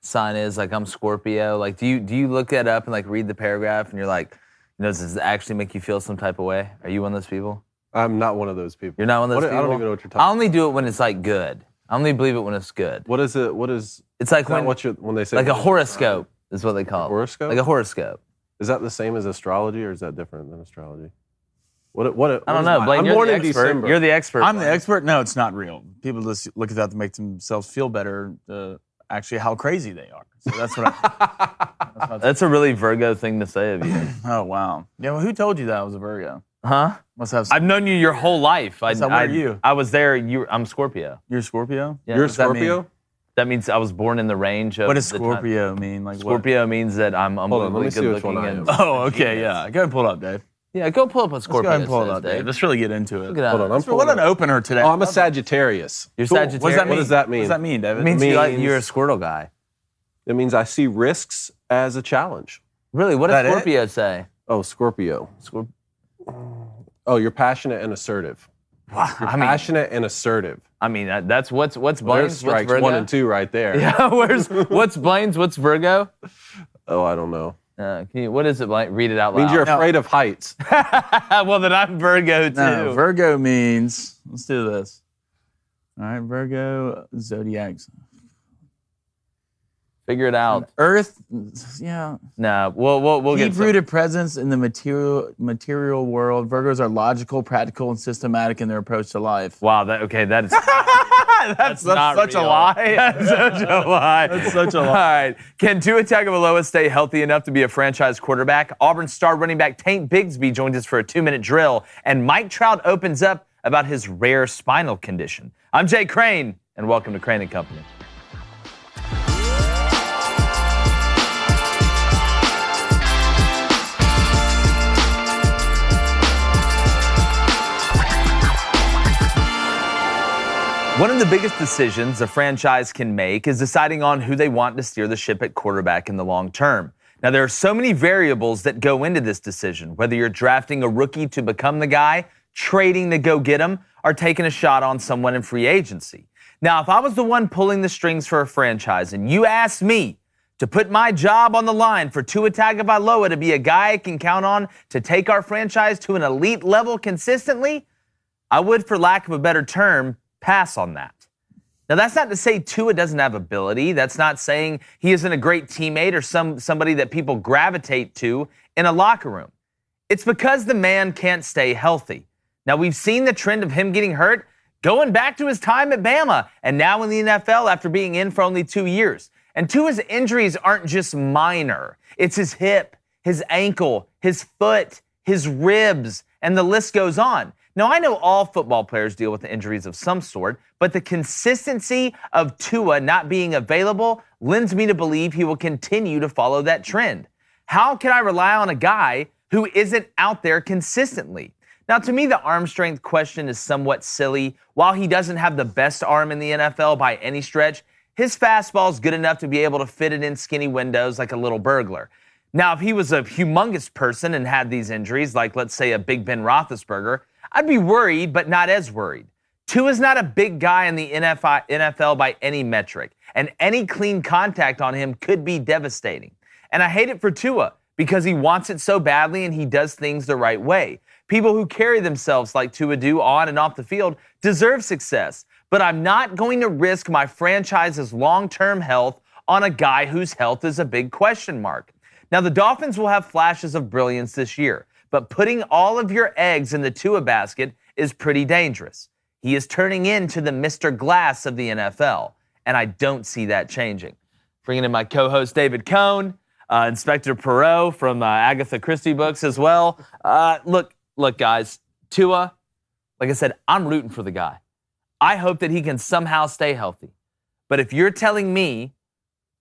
sign is? Like, I'm Scorpio. Like, do you look that up and like read the paragraph and you're like, does this actually make you feel some type of way? Are you one of those people? I'm not one of those people. You're not one of those people? I don't even know what you're talking about. I only do it when it's like good. I only believe it when it's good. What is it? What is? It's like when they say like a horoscope is what they call it. Horoscope? Like a horoscope. Is that the same as astrology, or is that different than astrology? I don't know. Blaine, I'm born in December. You're the expert. I'm the expert. No, it's not real. People just look at that to make themselves feel better. Actually, how crazy they are. So that's what. That's a really Virgo thing to say of you. Oh wow. Yeah. Well, who told you that I was a Virgo? Huh? Must have. I've known you your whole life. What are you? I was there. I'm Scorpio. You're a Scorpio? Yeah. You're a Scorpio? That means I was born in the range of. What does Scorpio mean? Like Scorpio means that I'm unbelievably good looking. Oh, okay, yeah. Go ahead and pull it up, Dave. Yeah, go pull up what Scorpio Let's go ahead and pull says, it up, Dave. Dave. Let's really get into it. Look at that. Hold on. What an opener today. Oh, I'm a Sagittarius. You're Cool. Sagittarius. What does that mean? What does that mean, David? It means you're a Squirtle guy. It means I see risks as a challenge. Really? What does Scorpio say? Oh, Scorpio. Oh, you're passionate and assertive. Wow. You're passionate and assertive. I mean, that's what's Blaine's. There's strikes 1 and 2 right there. Yeah. What's Blaine's? What's Virgo? Oh, I don't know. What is it, Blaine? Read it out loud. Means you're afraid of heights. Well, then I'm Virgo too. No, Virgo means. Let's do this. All right, Virgo zodiacs. Figure it out. Earth, yeah. No, we'll get deep-rooted presence in the material world. Virgos are logical, practical, and systematic in their approach to life. Wow, that is. That's not such real. a lie. That's such a lie. That's such a lie. All right. Can Tua Tagovailoa stay healthy enough to be a franchise quarterback? Auburn star running back Tank Bigsby joins us for a 2-minute drill, and Mike Trout opens up about his rare spinal condition. I'm Jay Crane, and welcome to Crane & Company. One of the biggest decisions a franchise can make is deciding on who they want to steer the ship at quarterback in the long term. Now, there are so many variables that go into this decision, whether you're drafting a rookie to become the guy, trading to go get him, or taking a shot on someone in free agency. Now, if I was the one pulling the strings for a franchise and you asked me to put my job on the line for Tua Tagovailoa to be a guy I can count on to take our franchise to an elite level consistently, I would, for lack of a better term, pass on that. Now, that's not to say Tua doesn't have ability. That's not saying he isn't a great teammate or somebody that people gravitate to in a locker room. It's because the man can't stay healthy. Now, we've seen the trend of him getting hurt going back to his time at Bama and now in the NFL after being in for only 2 years. And Tua's injuries aren't just minor. It's his hip, his ankle, his foot, his ribs, and the list goes on. Now, I know all football players deal with injuries of some sort, but the consistency of Tua not being available lends me to believe he will continue to follow that trend. How can I rely on a guy who isn't out there consistently? Now, to me, the arm strength question is somewhat silly. While he doesn't have the best arm in the NFL by any stretch, his fastball is good enough to be able to fit it in skinny windows like a little burglar. Now, if he was a humongous person and had these injuries, like let's say a Big Ben Roethlisberger, I'd be worried, but not as worried. Tua's not a big guy in the NFL by any metric, and any clean contact on him could be devastating. And I hate it for Tua because he wants it so badly and he does things the right way. People who carry themselves like Tua do on and off the field deserve success, but I'm not going to risk my franchise's long-term health on a guy whose health is a big question mark. Now, the Dolphins will have flashes of brilliance this year, but putting all of your eggs in the Tua basket is pretty dangerous. He is turning into the Mr. Glass of the NFL, and I don't see that changing. Bringing in my co-host David Cohn, Inspector Perot from Agatha Christie books as well. Look, guys, Tua, like I said, I'm rooting for the guy. I hope that he can somehow stay healthy. But if you're telling me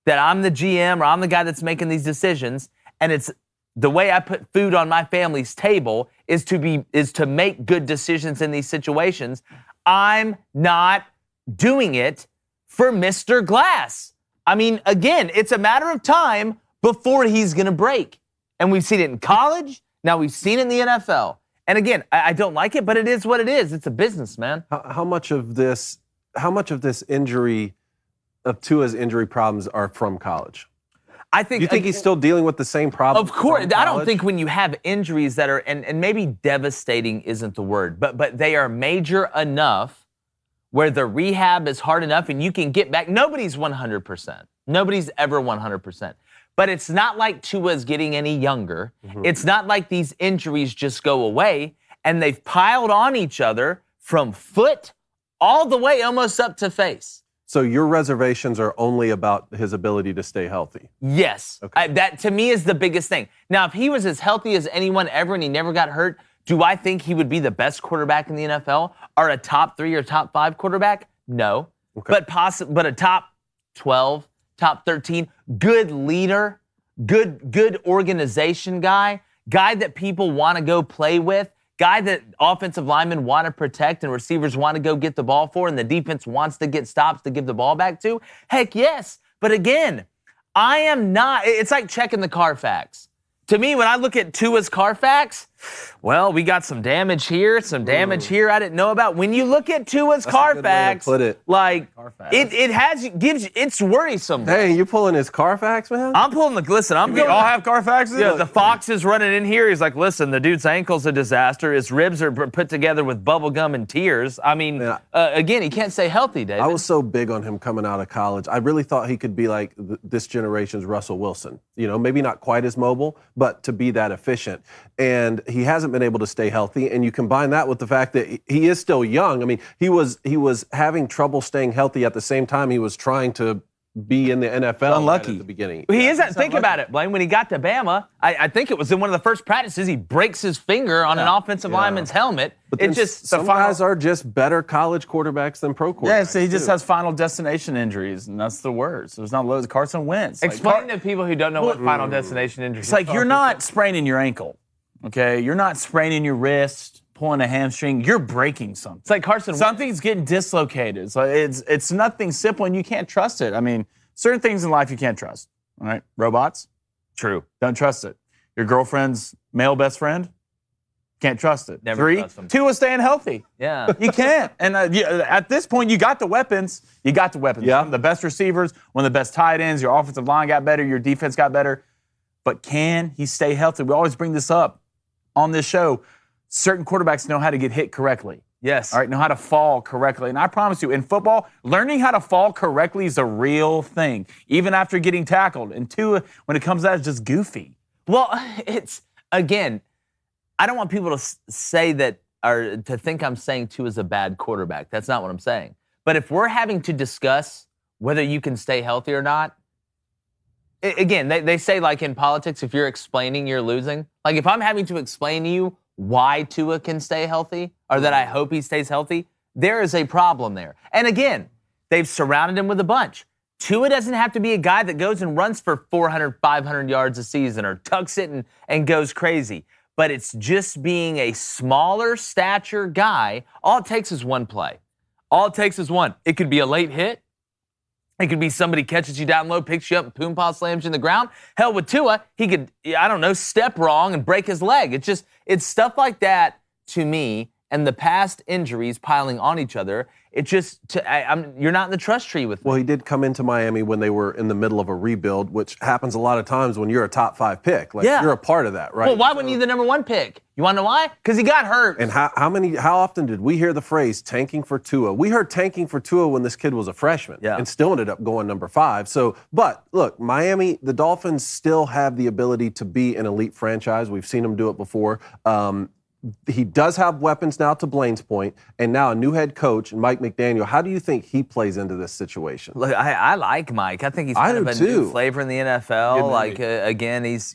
that I'm the GM or I'm the guy that's making these decisions, and it's the way I put food on my family's table is to make good decisions in these situations, I'm not doing it for Mr. Glass. I mean, again, it's a matter of time before he's going to break. And we've seen it in college. Now we've seen it in the NFL. And again, I don't like it, but it is what it is. It's a business, man. How much of this injury of Tua's injury problems are from college? I think. Do you think he's still dealing with the same problem? Of course. I don't think when you have injuries that are, and maybe devastating isn't the word, but they are major enough where the rehab is hard enough and you can get back. Nobody's 100%. Nobody's ever 100%. But it's not like Tua's getting any younger. Mm-hmm. It's not like these injuries just go away, and they've piled on each other from foot all the way almost up to face. So your reservations are only about his ability to stay healthy? Yes. Okay. That, to me, is the biggest thing. Now, if he was as healthy as anyone ever and he never got hurt, do I think he would be the best quarterback in the NFL or a top 3 or top 5 quarterback? No. Okay. But a top 12, top 13, good leader, good organization guy that people want to go play with, guy that offensive linemen want to protect and receivers want to go get the ball for, and the defense wants to get stops to give the ball back to? Heck yes. But again, I am not. It's like checking the Carfax. To me, when I look at Tua's Carfax, well, we got some damage here, some damage here I didn't know about. When you look at Tua's Carfax, put it. Like Carfax. It's worrisome. Hey, you pulling his Carfax, man? I'm pulling I'm We going. all have Carfaxes? Yeah, the Fox is running in here. He's like, listen, the dude's ankle's a disaster. His ribs are put together with bubble gum and tears. I mean, again, he can't stay healthy, David. I was so big on him coming out of college. I really thought he could be like this generation's Russell Wilson. You know, maybe not quite as mobile, but to be that efficient. And he hasn't been able to stay healthy. And you combine that with the fact that he is still young. I mean, he was having trouble staying healthy at the same time he was trying to be in the NFL. Unlucky. Right at the beginning. He isn't. Think about it, Blaine. When he got to Bama, I think it was in one of the first practices, he breaks his finger on an offensive lineman's helmet. But then some guys are just better college quarterbacks than pro quarterbacks. Yeah, so he just has final destination injuries, and that's the word. So there's not loads. Carson Wentz. Explain to people who don't know what final destination injury is. It's like you're not spraining your ankle, okay? You're not spraining your wrist, pulling a hamstring. You're breaking something. It's like Carson Wentz. Something's getting dislocated. So it's nothing simple, and you can't trust it. I mean, certain things in life you can't trust, all right? Robots? True. Don't trust it. Your girlfriend's male best friend? Can't trust it. Never 3, trust them. 2 is staying healthy. Yeah. You can't. And at this point, you got the weapons. You got the weapons. Yeah. One of the best receivers, one of the best tight ends. Your offensive line got better. Your defense got better. But can he stay healthy? We always bring this up on this show. Certain quarterbacks know how to get hit correctly. Yes. All right, know how to fall correctly. And I promise you, in football, learning how to fall correctly is a real thing, even after getting tackled. And 2, when it comes out, it's just goofy. Well, it's, again, I don't want people to say that or to think I'm saying Tua is a bad quarterback. That's not what I'm saying. But if we're having to discuss whether you can stay healthy or not, again, they say like in politics, if you're explaining, you're losing. Like if I'm having to explain to you why Tua can stay healthy or that I hope he stays healthy, there is a problem there. And again, they've surrounded him with a bunch. Tua doesn't have to be a guy that goes and runs for 400, 500 yards a season or tucks it and goes crazy. But it's just being a smaller stature guy. All it takes is one play. All it takes is one. It could be a late hit. It could be somebody catches you down low, picks you up, and poom-paw slams you in the ground. Hell, with Tua, he could, step wrong and break his leg. It's stuff like that to me, and the past injuries piling on each other. You're not in the trust tree with me. Well, he did come into Miami when they were in the middle of a rebuild, which happens a lot of times when you're a top 5 pick. Like, you're a part of that, right? Well, why wouldn't you be the number 1 pick? You want to know why? Because he got hurt. And how often did we hear the phrase tanking for Tua? We heard tanking for Tua when this kid was a freshman and still ended up going number 5. So, but look, Miami, the Dolphins still have the ability to be an elite franchise. We've seen them do it before. He does have weapons now, to Blaine's point, and now a new head coach, Mike McDaniel. How do you think he plays into this situation? Look, I like Mike. I think he's kind of a new flavor in the NFL. Like, again, he's,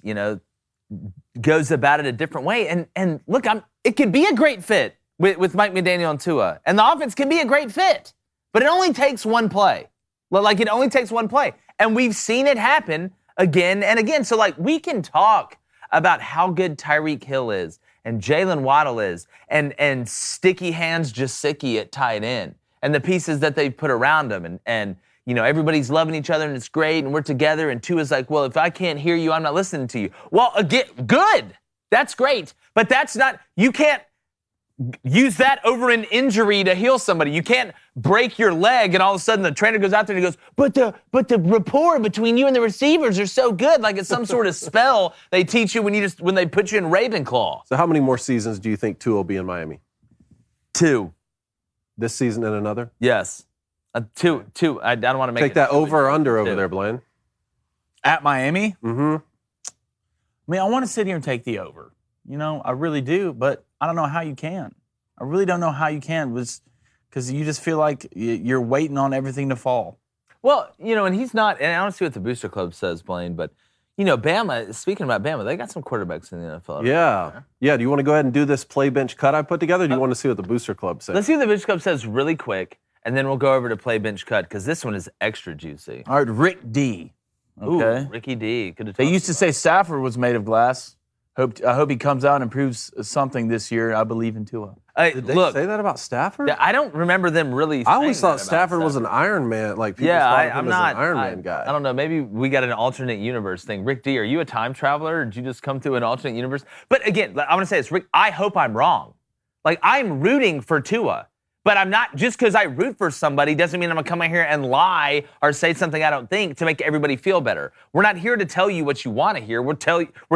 goes about it a different way. And look, it could be a great fit with Mike McDaniel and Tua. And the offense can be a great fit. But it only takes one play. Like, it only takes one play. And we've seen it happen again and again. So, like, we can talk about how good Tyreek Hill is and Jalen Waddle is, and Sticky Hands Jasicki at tight end, and the pieces that they've put around him, and everybody's loving each other, and it's great, and we're together, and Tua's like, well, if I can't hear you, I'm not listening to you. Well, again, good. That's great. But that's not, you can't use that over an injury to heal somebody. You can't break your leg and all of a sudden the trainer goes out there and he goes, but the rapport between you and the receivers are so good. Like it's some sort of spell they teach you when they put you in Ravenclaw. So how many more seasons do you think Tua will be in Miami? 2. This season and another? Yes. 2. I don't want to make Take that over or under over there, Blaine. At Miami? Mm-hmm. I mean, I want to sit here and take the over. You know, I really do, but I don't know how you can. I really don't know how you can, because you just feel like you're waiting on everything to fall. Well, you know, and he's not, and I don't see what the Booster Club says, Blaine, but, you know, Bama, speaking about Bama, they got some quarterbacks in the NFL. Yeah. Yeah, do you want to go ahead and do this play bench cut I put together, or do you want to see what the Booster Club says? Let's see what the Booster Club says really quick, and then we'll go over to play bench cut, because this one is extra juicy. All right, Rick D. Okay. Ooh, Ricky D. They used to say Stafford was made of glass. I hope he comes out and proves something this year. I believe in Tua. Did they say that about Stafford? I don't remember them really saying I always thought that Stafford was an Iron Man. Like people thought of him as an Iron Man guy. I don't know. Maybe we got an alternate universe thing. Rick D, are you a time traveler? Or did you just come to an alternate universe? But again, I want to say this, Rick. I hope I'm wrong. Like I'm rooting for Tua. But I'm not, just because I root for somebody doesn't mean I'm going to come out here and lie or say something I don't think to make everybody feel better. We're not here to tell you what you want to hear. We're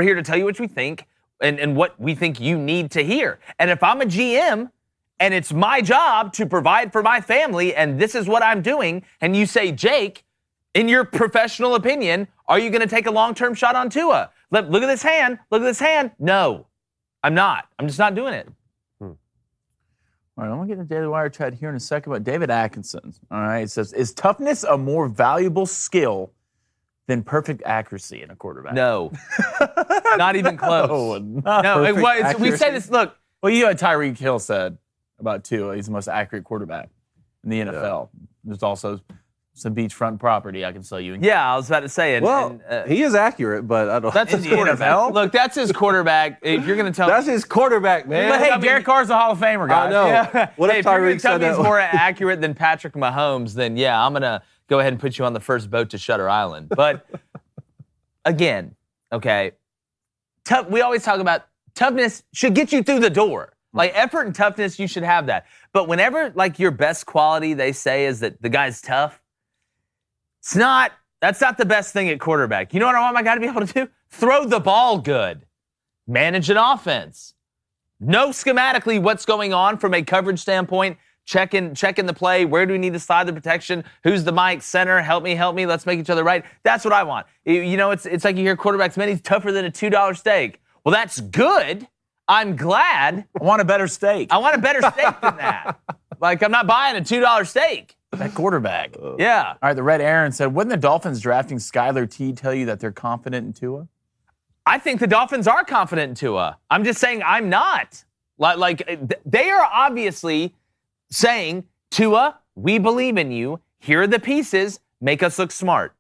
here to tell you what we think and what we think you need to hear. And if I'm a GM and it's my job to provide for my family and this is what I'm doing, and you say, Jake, in your professional opinion, are you going to take a long-term shot on Tua? Look at this hand. Look at this hand. No, I'm not. I'm just not doing it. All right, I'm going to get the Daily Wire chat here in a second about David Atkinson. All right, it says, is toughness a more valuable skill than perfect accuracy in a quarterback? No. Not even close. No. We say this, look. Well, you know what Tyreek Hill said about Tua. He's the most accurate quarterback in the NFL. Yeah. There's also some beachfront property I can sell you. Yeah, I was about to say. He is accurate, but I don't. That's his quarterback. Look, that's his quarterback. If you're going to tell that's his quarterback, man. But hey, Derek Carr's a Hall of Famer, guys. I know. Yeah. What if Tyreek said that? He's more accurate than Patrick Mahomes, then yeah, I'm going to go ahead and put you on the first boat to Shutter Island. But again, okay, we always talk about toughness should get you through the door. Like effort and toughness, you should have that. But whenever like your best quality they say is that the guy's tough, that's not the best thing at quarterback. You know what I want my guy to be able to do? Throw the ball good. Manage an offense. Know schematically what's going on from a coverage standpoint. Checking the play. Where do we need to slide the protection? Who's the mic? Center. Help me. Let's make each other right. That's what I want. You know, it's like you hear quarterbacks, man, he's tougher than a $2 steak. Well, that's good. I'm glad. I want a better steak. I want a better steak than that. Like, I'm not buying a $2 steak. That quarterback. Yeah. All right, the Red Aaron said, wouldn't the Dolphins drafting Skylar T tell you that they're confident in Tua? I think the Dolphins are confident in Tua. I'm just saying I'm not. Like they are obviously saying, Tua, we believe in you. Here are the pieces. Make us look smart.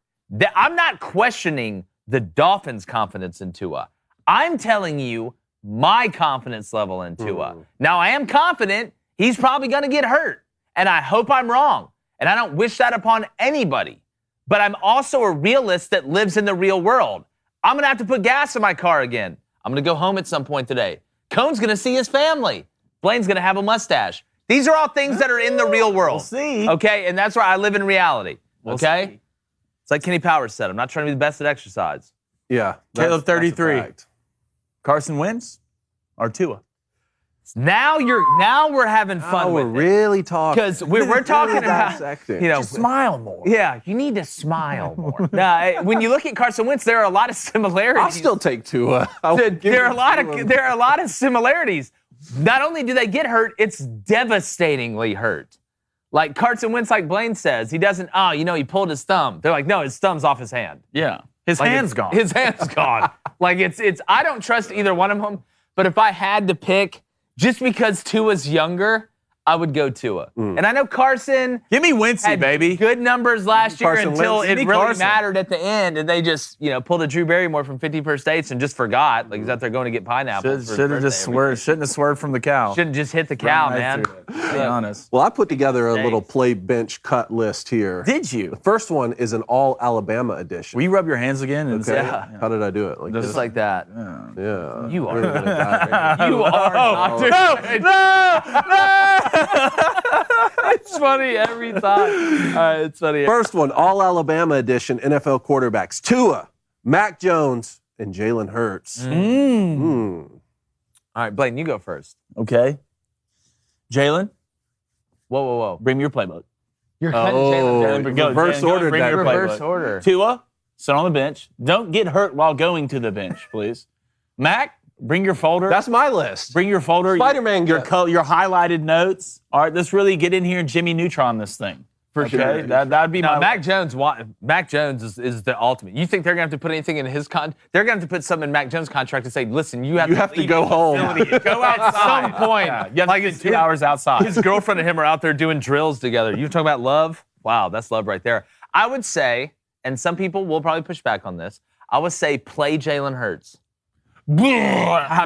I'm not questioning the Dolphins' confidence in Tua. I'm telling you my confidence level in Tua. Now, I am confident he's probably going to get hurt, and I hope I'm wrong. And I don't wish that upon anybody. But I'm also a realist that lives in the real world. I'm going to have to put gas in my car again. I'm going to go home at some point today. Cone's going to see his family. Blaine's going to have a mustache. These are all things that are in the real world. We'll see. Okay? And that's where I live in reality. Okay? See. It's like Kenny Powers said, I'm not trying to be the best at exercise. Yeah. Caleb 33. Carson Wentz or Tua? Now we're having fun with it. We're really talking. Because we're talking about, just smile more. Yeah, you need to smile more. Now, when you look at Carson Wentz, there are a lot of similarities. I'll still take Tua. There are a lot of similarities. Not only do they get hurt, it's devastatingly hurt. Like Carson Wentz, like Blaine says, he doesn't, he pulled his thumb. They're like, no, his thumb's off his hand. Yeah. His hand's gone. His hand's gone. Like it's I don't trust either one of them, but if I had to pick, just because Tua's younger, I would go Tua. And I know Carson Give me Wincy, had baby. good numbers last year Carson until Wentz. it Give me really Carson. mattered at the end, and they just, pulled a Drew Barrymore from 51st States and just forgot. Like, he's out there going to get pineapples. Shouldn't have just swerved. Shouldn't have swerved from the cow. Shouldn't just hit the cow, Right man. through it. Be honest. Well, I put together a little play bench cut list here. Did you? The first one is an all Alabama edition. Will you rub your hands again? And Okay. Yeah. How did I do it? Like Just this? like that. Yeah. You are. Really dive You are. It's funny every time. All right, it's funny. First one, all Alabama edition, NFL quarterbacks. Tua, Mac Jones, and Jalen Hurts. All right, Blaine, you go first. Okay. Jalen, Whoa. bring me your playbook. You're cutting Jalen. Jalen, go. reverse Jalen, go, order bring that. your Reverse playbook. order. Tua, sit on the bench. Don't get hurt while going to the bench, please. Mac, bring your folder. That's my list. Bring your folder. Spider-Man Your gun. your highlighted notes. All right, let's really get in here and Jimmy Neutron this thing. For sure. Okay, that'd be No, my. Mac Jones is the ultimate. You think they're going to have to put anything in his They're going to have to put something in Mac Jones' contract to say, listen, you have to leave go the home. facility. Go outside. At some point. Yeah, you have to spend 2 hours outside. His girlfriend and him are out there doing drills together. You talking about love? Wow, that's love right there. I would say, and some people will probably push back on this, I would say play Jalen Hurts. You're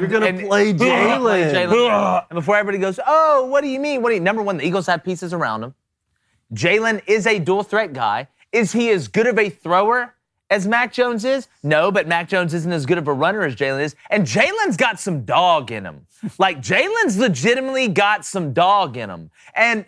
going to play Jalen. And before everybody goes, oh, what do you mean? Number one, the Eagles have pieces around him. Jalen is a dual threat guy. Is he as good of a thrower as Mac Jones is? No, but Mac Jones isn't as good of a runner as Jalen is. And Jalen's got some dog in him. Like, Jalen's legitimately got some dog in him. And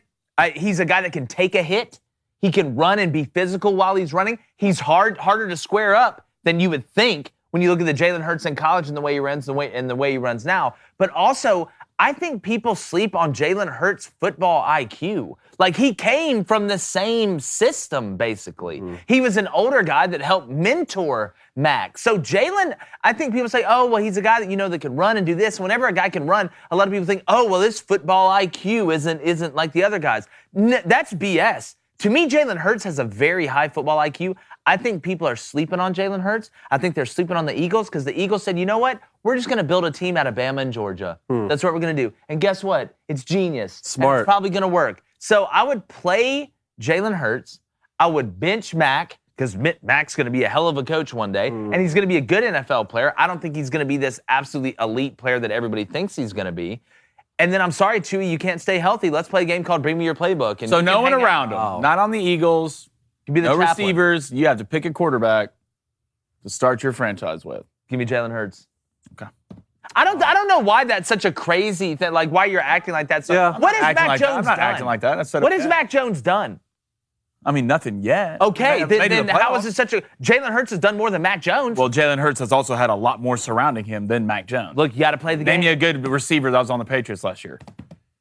he's a guy that can take a hit. He can run and be physical while he's running. He's harder to square up than you would think when you look at the Jalen Hurts in college and the way he runs, the way he runs now. But also, I think people sleep on Jalen Hurts' football IQ. Like, he came from the same system, basically. He was an older guy that helped mentor Mac. So Jalen, I think people say, oh, well, he's a guy that, that can run and do this. Whenever a guy can run, a lot of people think, oh, well, this football IQ isn't like the other guys. That's BS. To me, Jalen Hurts has a very high football IQ. I think people are sleeping on Jalen Hurts. I think they're sleeping on the Eagles because the Eagles said, you know what? We're just going to build a team out of Bama and Georgia. That's what we're going to do. And guess what? It's genius. Smart. And it's probably going to work. So I would play Jalen Hurts. I would bench Mac because Mac's going to be a hell of a coach one day. And he's going to be a good NFL player. I don't think he's going to be this absolutely elite player that everybody thinks he's going to be. And then I'm sorry, Chewy, you can't stay healthy. Let's play a game called Bring Me Your Playbook. And So you no can one hang around out. him. Not on the Eagles. You can be the No chaplain. receivers. You have to pick a quarterback to start your franchise with. Give me Jalen Hurts. Okay. I don't know why that's such a crazy thing. Like, why you're acting like that. So, Yeah. what has Acting Mac like that. Jones I'm not done? acting like that. I said What it has yet. Mac Jones done? I mean, nothing yet. Okay, Maybe then the how is playoffs. it such a... Jalen Hurts has done more than Mac Jones. Well, Jalen Hurts has also had a lot more surrounding him than Mac Jones. Look, you got to play the game. Name me a good receiver that was on the Patriots last year.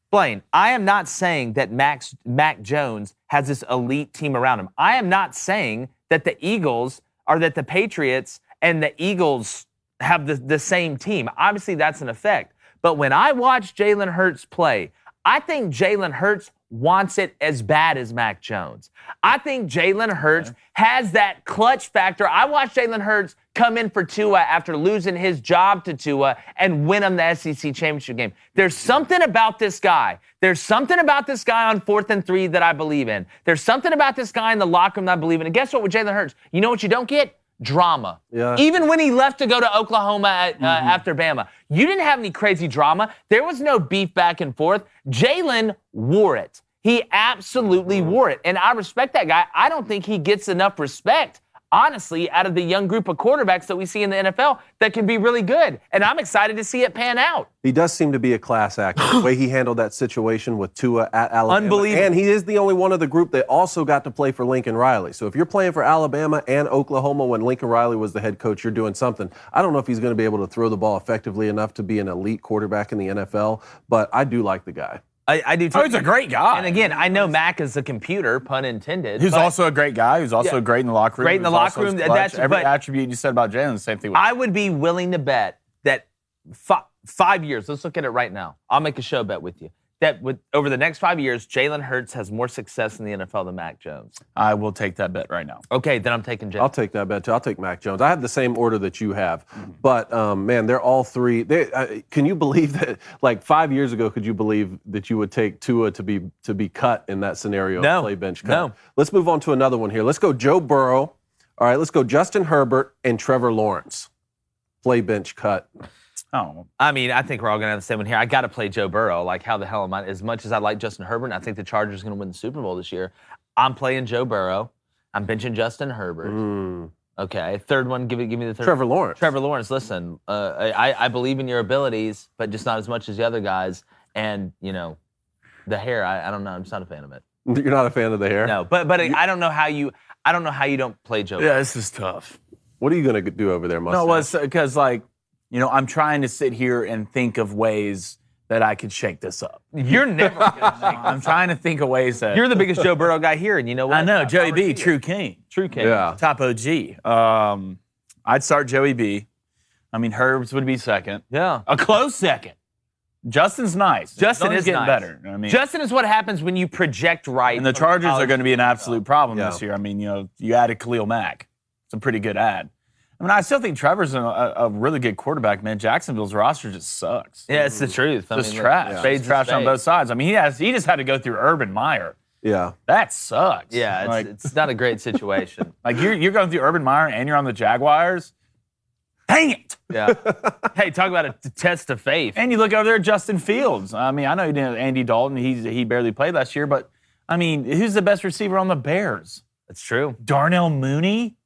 Blaine, I am not saying that Mac Jones has this elite team around him. I am not saying that the Eagles or that the Patriots and the Eagles have the same team. Obviously, that's an effect. But when I watch Jalen Hurts play, I think Jalen Hurts wants it as bad as Mac Jones. I think Jalen Hurts has that clutch factor. I watched Jalen Hurts come in for Tua after losing his job to Tua and win him the SEC championship game. There's something about this guy. There's something about this guy on 4th and 3 that I believe in. There's something about this guy in the locker room that I believe in. And guess what with Jalen Hurts? You know what you don't get? Drama. Yeah. Even when he left to go to Oklahoma after Bama, you didn't have any crazy drama. There was no beef back and forth. Jalen wore it. He absolutely wore it. And I respect that guy. I don't think he gets enough respect, honestly, out of the young group of quarterbacks that we see in the NFL that can be really good. And I'm excited to see it pan out. He does seem to be a class act. The way he handled that situation with Tua at Alabama. Unbelievable. And he is the only one of the group that also got to play for Lincoln Riley. So if you're playing for Alabama and Oklahoma when Lincoln Riley was the head coach, you're doing something. I don't know if he's going to be able to throw the ball effectively enough to be an elite quarterback in the NFL, but I do like the guy. I do too. Oh, he's a great guy. And again, I know Mac is a computer, pun intended. Who's but also a great guy. Who's also great in the locker room. Great in the who's locker also room. clutch. That's- every but- attribute you said about Jalen, the same thing with I would be willing to bet that 5 years, let's look at it right now. I'll make a show bet with you. that over the next 5 years, Jalen Hurts has more success in the NFL than Mac Jones? I will take that bet right now. Okay, then I'm taking Jalen. I'll take that bet too. I'll take Mac Jones. I have the same order that you have, but man, they're all three. Can you believe that? Like 5 years ago, could you believe that you would take Tua to be cut in that scenario? No, play bench cut. No. Let's move on to another one here. Let's go Joe Burrow. All right, let's go Justin Herbert and Trevor Lawrence. Play bench cut. Oh, I mean, I think we're all going to have the same one here. I got to play Joe Burrow. Like, how the hell am I? As much as I like Justin Herbert, I think the Chargers are going to win the Super Bowl this year. I'm playing Joe Burrow. I'm benching Justin Herbert. Okay, third one. Give me the third. Trevor Lawrence. Trevor Lawrence. Listen, I believe in your abilities, but just not as much as the other guys. And the hair. I don't know. I'm just not a fan of it. You're not a fan of the hair? No, but I don't know how you. I don't know how you don't play Joe. yeah, this is tough. What are you going to do over there, Mustang? No, it's because I'm trying to sit here and think of ways that I could shake this up. You're never going to shake I'm trying to think of ways that You're the biggest Joe Burrow guy here, and you know what? I know Joey B, true king, Yeah. top OG. I'd start Joey B. I mean, Herbs would be second. Yeah, A close second. Justin's nice. Justin is getting nice. better. I mean, Justin is what happens when you project right. and the Chargers are going to be an absolute problem Yeah. this year. I mean, you added Khalil Mack. It's a pretty good ad. I mean, I still think Trevor's a really good quarterback, man. Jacksonville's roster just sucks. Yeah, it's the truth. Just trash. Spades Trash is on spades. both sides. I mean, he just had to go through Urban Meyer. Yeah. That sucks. Yeah, it's not a great situation. Like you're going through Urban Meyer and you're on the Jaguars. Dang it! Yeah. Hey, talk about a test of faith. And you look over there at Justin Fields. I mean, I know you didn't have Andy Dalton. He barely played last year, but I mean, who's the best receiver on the Bears? That's true. Darnell Mooney?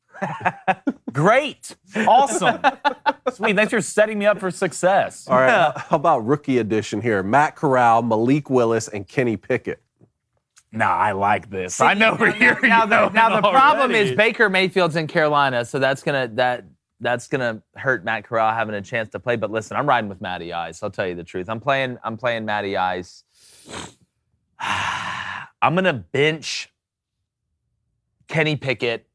Great. Awesome. Sweet. Thanks for setting me up for success. All right. How about rookie edition here? Matt Corral, Malik Willis, and Kenny Pickett. Nah, I like this. I know we're here. Now the problem is Baker Mayfield's in Carolina, so that's gonna hurt Matt Corral having a chance to play. But listen, I'm riding with Matty Ice. I'll tell you the truth. I'm playing Matty Ice. I'm gonna bench Kenny Pickett,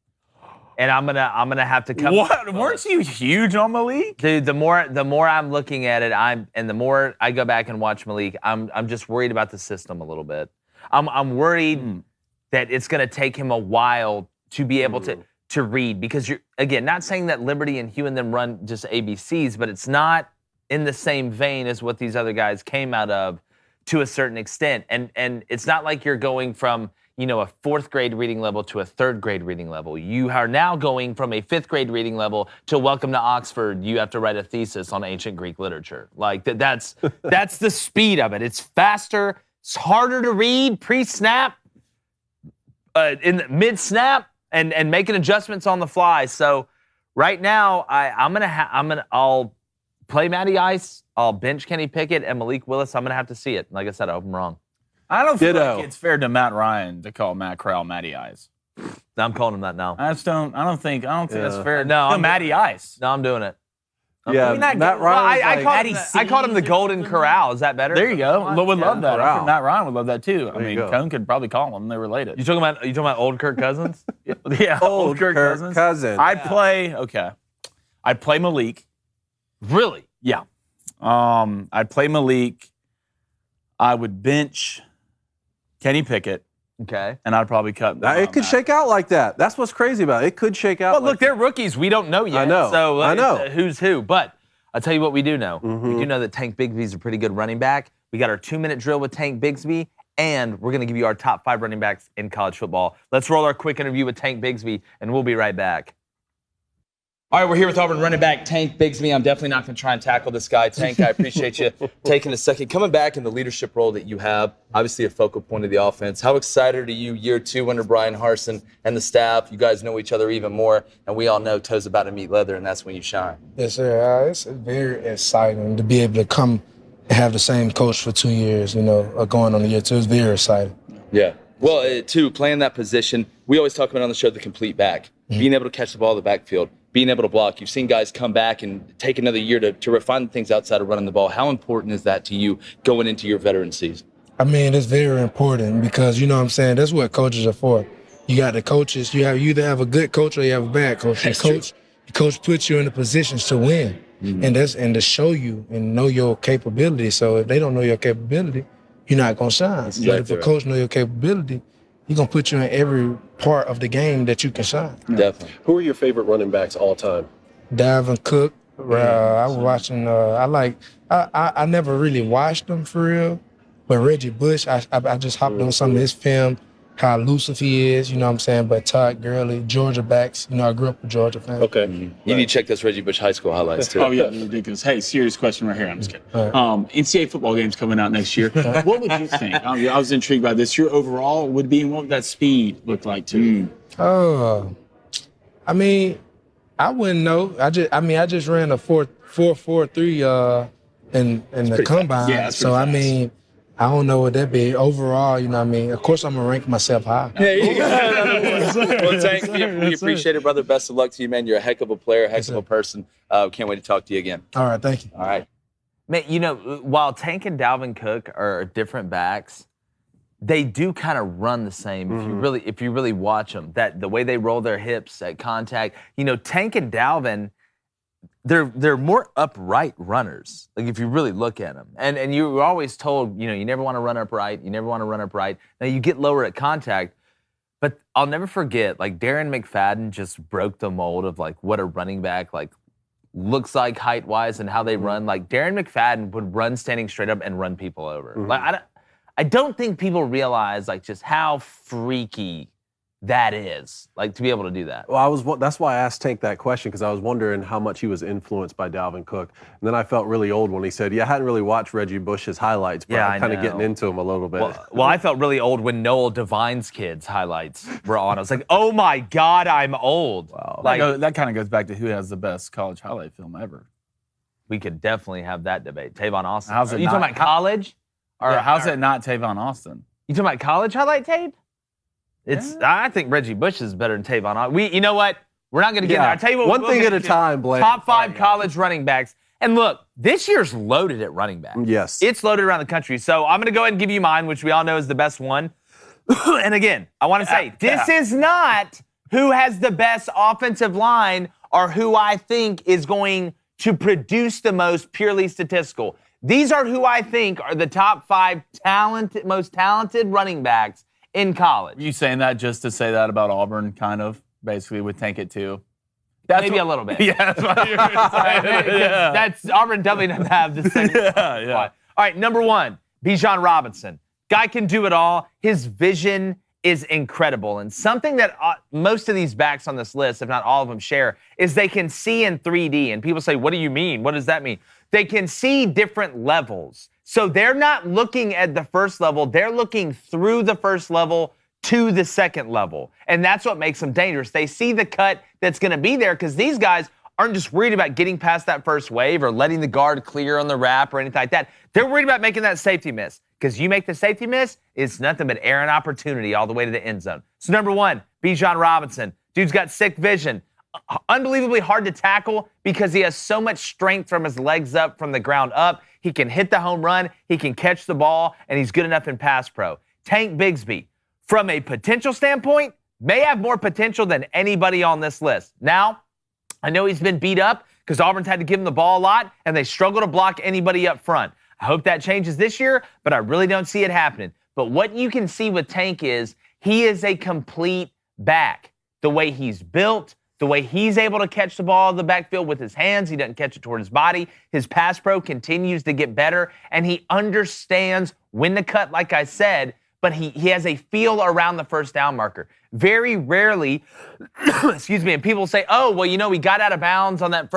and I'm gonna have to come. What? Weren't you huge on Malik? Dude, the more I'm looking at it, the more I go back and watch Malik, I'm just worried about the system a little bit. I'm worried that it's gonna take him a while to be able to read, because you're, again, not saying that Liberty and Hugh and them run just ABCs, but it's not in the same vein as what these other guys came out of to a certain extent. And it's not like you're going from, a fourth grade reading level to a third grade reading level. You are now going from a fifth grade reading level to welcome to Oxford. You have to write a thesis on ancient Greek literature. Like that's the speed of it. It's faster. It's harder to read pre-snap, in the mid-snap, and making adjustments on the fly. So right now, I'll play Matty Ice. I'll bench Kenny Pickett and Malik Willis. I'm gonna have to see it. Like I said, I hope I'm wrong. I don't feel like it's fair to Matt Ryan to call Matt Corral Matty Ice. I'm calling him that now. I don't think that's fair. No, I'm Matty Ice. No, I'm doing it. Yeah, Matt Ryan. I called him the Golden Corral. Is that better? There you go. Would love that. Corral. Matt Ryan would love that too. I mean, go. Cone could probably call them. They're related. You talking about old Kirk Cousins? Yeah, Old Kirk Cousins. I'd play Malik. Really? Yeah. I'd play Malik. I would bench Kenny Pickett, Okay. and I'd probably cut. It could shake out like that. That's what's crazy about it. It could shake out. Well, look, they're rookies. We don't know yet. I know. So I know. Who's who. But I'll tell you what we do know. We do know that Tank Bigsby's a pretty good running back. We got our 2-minute drill with Tank Bigsby, and we're going to give you our top 5 running backs in college football. Let's roll our quick interview with Tank Bigsby, and we'll be right back. All right, we're here with Auburn running back Tank Bigsby. I'm definitely not going to try and tackle this guy. Tank, I appreciate you taking a second. Coming back in the leadership role that you have, obviously a focal point of the offense. How excited are you year 2 under Brian Harsin and the staff? You guys know each other even more, and we all know toes about to meet leather, and that's when you shine. Yes, sir. It's very exciting to be able to come and have the same coach for 2 years, going on to year 2. It's very exciting. Yeah. Well, too, playing that position, we always talk about on the show the complete back, being able to catch the ball in the backfield, being able to block. You've seen guys come back and take another year to refine things outside of running the ball. How important is that to you going into your veteran season? I mean, it's very important because, that's what coaches are for. You got the coaches. You either have a good coach or you have a bad coach. The coach puts you in the positions to win, and to show you and know your capability. So if they don't know your capability, you're not going to shine. But if a coach knows your capability, he's going to put you in every part of the game that you can shine. Definitely. Who are your favorite running backs all time? Dalvin Cook. I was watching, I never really watched him for real, but Reggie Bush, I just hopped on some of his film, how elusive he is, you know what I'm saying? But Todd Gurley, Georgia backs, you know, I grew up a Georgia fan. Okay. You need to check those Reggie Bush high school highlights, too. Oh, yeah, ridiculous. Hey, serious question right here. I'm just kidding. NCAA football game's coming out next year. What would you think? I was intrigued by this. Your overall would be, and what would that speed look like, too? I mean, I wouldn't know. I just ran a 4.43 in the combine. Yeah, so fast. I mean, I don't know what that be. Overall, you know what I mean? Of course I'm gonna rank myself high. Well, Tank, we appreciate it, brother. Best of luck to you, man. You're a heck of a player, a heck of a person. Can't wait to talk to you again. All right, thank you. All right. Man, you know, while Tank and Dalvin Cook are different backs, they do kind of run the same if you really watch them. That the way they roll their hips at contact. You know, Tank and Dalvin, they're more upright runners. Like if you really look at them, and you were always told, you know, you never want to run upright. You never want to run upright. Now you get lower at contact, but I'll never forget. Like Darren McFadden just broke the mold of like what a running back like looks like height wise and how they run. Like Darren McFadden would run standing straight up and run people over. Like I don't think people realize like just how freaky that is, like to be able to do that. Well, that's why I asked Tank that question, because I was wondering how much he was influenced by Dalvin Cook. And then I felt really old when he said, I hadn't really watched Reggie Bush's highlights, but I'm kind of getting into him a little bit. Well, I felt really old when Noel Devine's kids' highlights were on. I was like, oh my God, I'm old. Wow. Like, that kind of goes back to who has the best college highlight film ever. We could definitely have that debate. Tavon Austin. How's it Are you talking about college? How's it not Tavon Austin? You talking about college highlight tape? I think Reggie Bush is better than Tavon Austin. You know what? We're not going to get there. I'll tell you what. One thing at a time, Blake. Top 5 college running backs. And look, this year's loaded at running back. Yes. It's loaded around the country. So I'm going to go ahead and give you mine, which we all know is the best one. And again, I want to say, this is not who has the best offensive line or who I think is going to produce the most purely statistical. These are who I think are the top 5 most talented running backs in college. Are you saying that just to say that about Auburn, kind of, basically, with Tank it too? Maybe a little bit. Yeah, that's what you're saying. That's Auburn definitely doesn't have the same. All right, number 1, Bijan Robinson. Guy can do it all. His vision is incredible. And something that most of these backs on this list, if not all of them, share is they can see in 3D. And people say, what do you mean? What does that mean? They can see different levels. So they're not looking at the first level. They're looking through the first level to the second level. And that's what makes them dangerous. They see the cut that's going to be there because these guys aren't just worried about getting past that first wave or letting the guard clear on the wrap or anything like that. They're worried about making that safety miss because you make the safety miss, it's nothing but air and opportunity all the way to the end zone. So number 1, Bijan Robinson. Dude's got sick vision. Unbelievably hard to tackle because he has so much strength from his legs up, from the ground up. He can hit the home run, he can catch the ball, and he's good enough in pass pro. Tank Bigsby, from a potential standpoint, may have more potential than anybody on this list. Now, I know he's been beat up because Auburn's had to give him the ball a lot, and they struggle to block anybody up front. I hope that changes this year, but I really don't see it happening. But what you can see with Tank is he is a complete back. The way he's built, the way he's able to catch the ball in the backfield with his hands, he doesn't catch it toward his body. His pass pro continues to get better, and he understands when to cut, like I said, but he has a feel around the first down marker. Very rarely, excuse me, and people say, oh, well, you know, he got out of bounds on that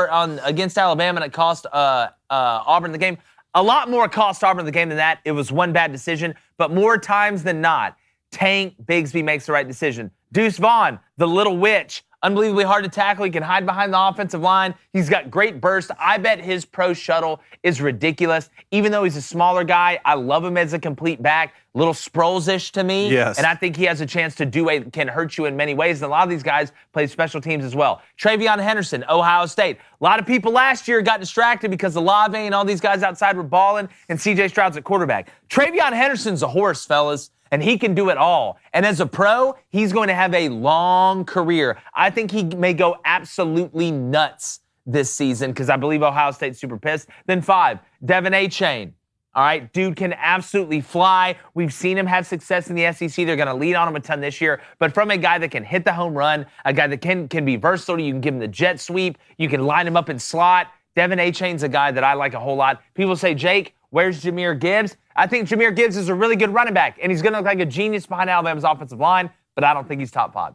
against Alabama and it cost Auburn the game. A lot more cost Auburn the game than that. It was one bad decision, but more times than not, Tank Bigsby makes the right decision. Deuce Vaughn, the little witch, unbelievably hard to tackle. He can hide behind the offensive line. He's got great burst. I bet his pro shuttle is ridiculous. Even though he's a smaller guy, I love him as a complete back. Little Sproles-ish to me. Yes. And I think he has a chance to can hurt you in many ways. And a lot of these guys play special teams as well. Travion Henderson, Ohio State. A lot of people last year got distracted because Olave and all these guys outside were balling and C.J. Stroud's at quarterback. Travion Henderson's a horse, fellas. And he can do it all. And as a pro, he's going to have a long career. I think he may go absolutely nuts this season because I believe Ohio State's super pissed. Then 5, Devin Achane. All right, dude can absolutely fly. We've seen him have success in the SEC. They're going to lean on him a ton this year. But from a guy that can hit the home run, a guy that can be versatile, you can give him the jet sweep, you can line him up in slot. Devin Achane's a guy that I like a whole lot. People say, Jake, where's Jahmyr Gibbs? I think Jahmyr Gibbs is a really good running back, and he's going to look like a genius behind Alabama's offensive line, but I don't think he's top 5.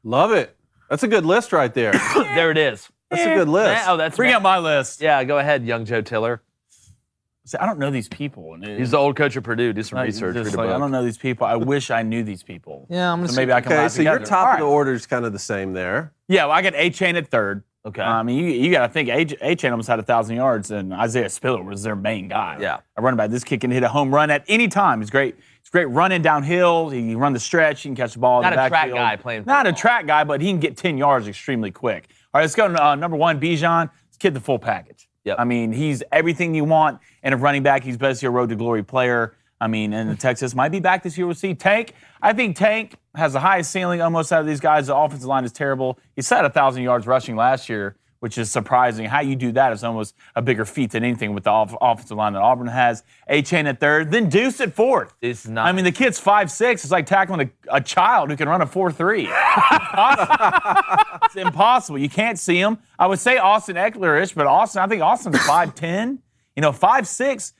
Love it. That's a good list right there. There it is. That's a good list. Oh, that's Bring up my list. Yeah, go ahead, young Joe Tiller. See, I don't know these people. He's the old coach of Purdue. Do some research. I don't know these people. I wish I knew these people. Yeah, I'm going to maybe I can Okay, laugh so together. your top of the order is kind of the same there. Yeah, well, I got A-Chain at 3rd. Okay. I mean, you got to think A-Chain almost had 1,000 yards, and Isaiah Spiller was their main guy. Yeah. A running back. This kid can hit a home run at any time. He's great. He's great running downhill. He can run the stretch. He can catch the ball in the backfield. Not a track guy playing football. Not a track guy, but he can get 10 yards extremely quick. All right, let's go to number 1, Bijan. This kid, the full package. Yep. I mean, he's everything you want in a running back. He's basically a road to glory player. I mean, and Texas might be back this year. We'll see. Tank, I think Tank has the highest ceiling almost out of these guys. The offensive line is terrible. He set 1,000 yards rushing last year, which is surprising. How you do that is almost a bigger feat than anything with the offensive line that Auburn has. A-Chain at 3rd, then Deuce at 4th. It's not. I mean, the kid's 5'6". It's like tackling a child who can run a 4.3. It's impossible. You can't see him. I would say Austin Eckler-ish, but I think Austin's 5'10". 5'6".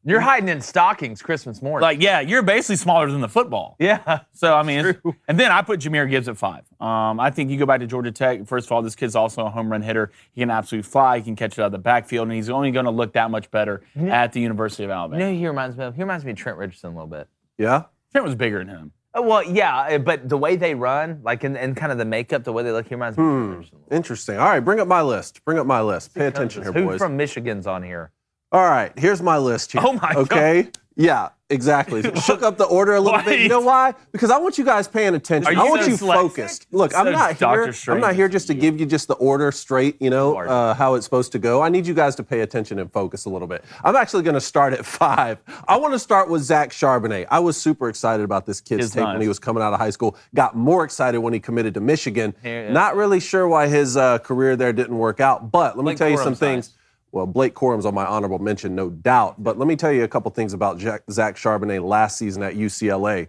You're hiding in stockings Christmas morning. Like, yeah, you're basically smaller than the football. Yeah. So, I mean, and then I put Jahmyr Gibbs at 5. I think you go back to Georgia Tech. First of all, this kid's also a home run hitter. He can absolutely fly. He can catch it out of the backfield, and he's only going to look that much better at the University of Alabama. You know who he reminds me of? He reminds me of Trent Richardson a little bit. Yeah? Trent was bigger than him. Oh, well, yeah, but the way they run, like, and kind of the makeup, the way they look, he reminds me of Trent Richardson. Interesting. All right, bring up my list. Pay attention here, Who boys. from Michigan's on here? All right, here's my list here. Oh, my God. Okay? Yeah, exactly. Shook up the order a little bit. You know why? Because I want you guys paying attention. I want you focused. Look, I'm not here just to give you just the order straight, how it's supposed to go. I need you guys to pay attention and focus a little bit. I'm actually going to start at 5. I want to start with Zach Charbonnet. I was super excited about this kid's tape when he was coming out of high school. Got more excited when he committed to Michigan. Not really sure why his career there didn't work out, but let me tell you some things. Well, Blake Corum's on my honorable mention, no doubt. But let me tell you a couple things about Zach Charbonnet last season at UCLA.